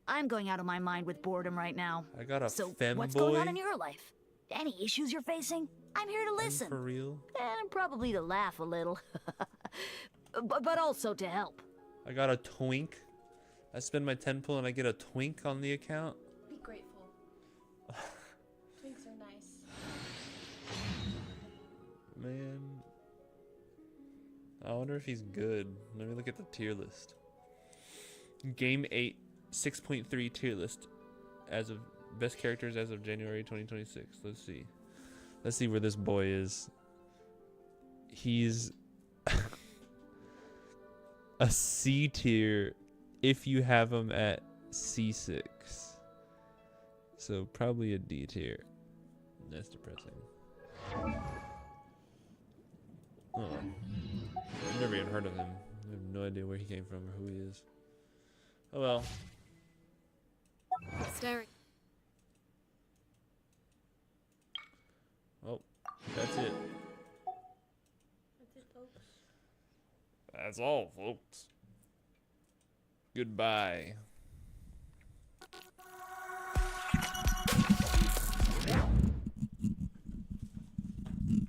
I'm going out of my mind with boredom right now. I got a So, femboy. what's going on in your life? Any issues you're facing? I'm here to listen. For real? And probably to laugh a little. but also to help. I got a twink. I spend my 10 pull and I get a twink on the account. Be grateful. Twinks are nice. Man. I wonder if he's good. Let me look at the tier list. Game 8, 6.3 tier list. As of best characters as of January 2026. Let's see. Let's see where this boy is. He's a C tier if you have him at C6. So probably a D tier. That's depressing. Oh. I've never even heard of him. I have no idea where he came from or who he is. Oh well. Staring. Oh, that's it. That's it, folks. That's all, folks. Goodbye.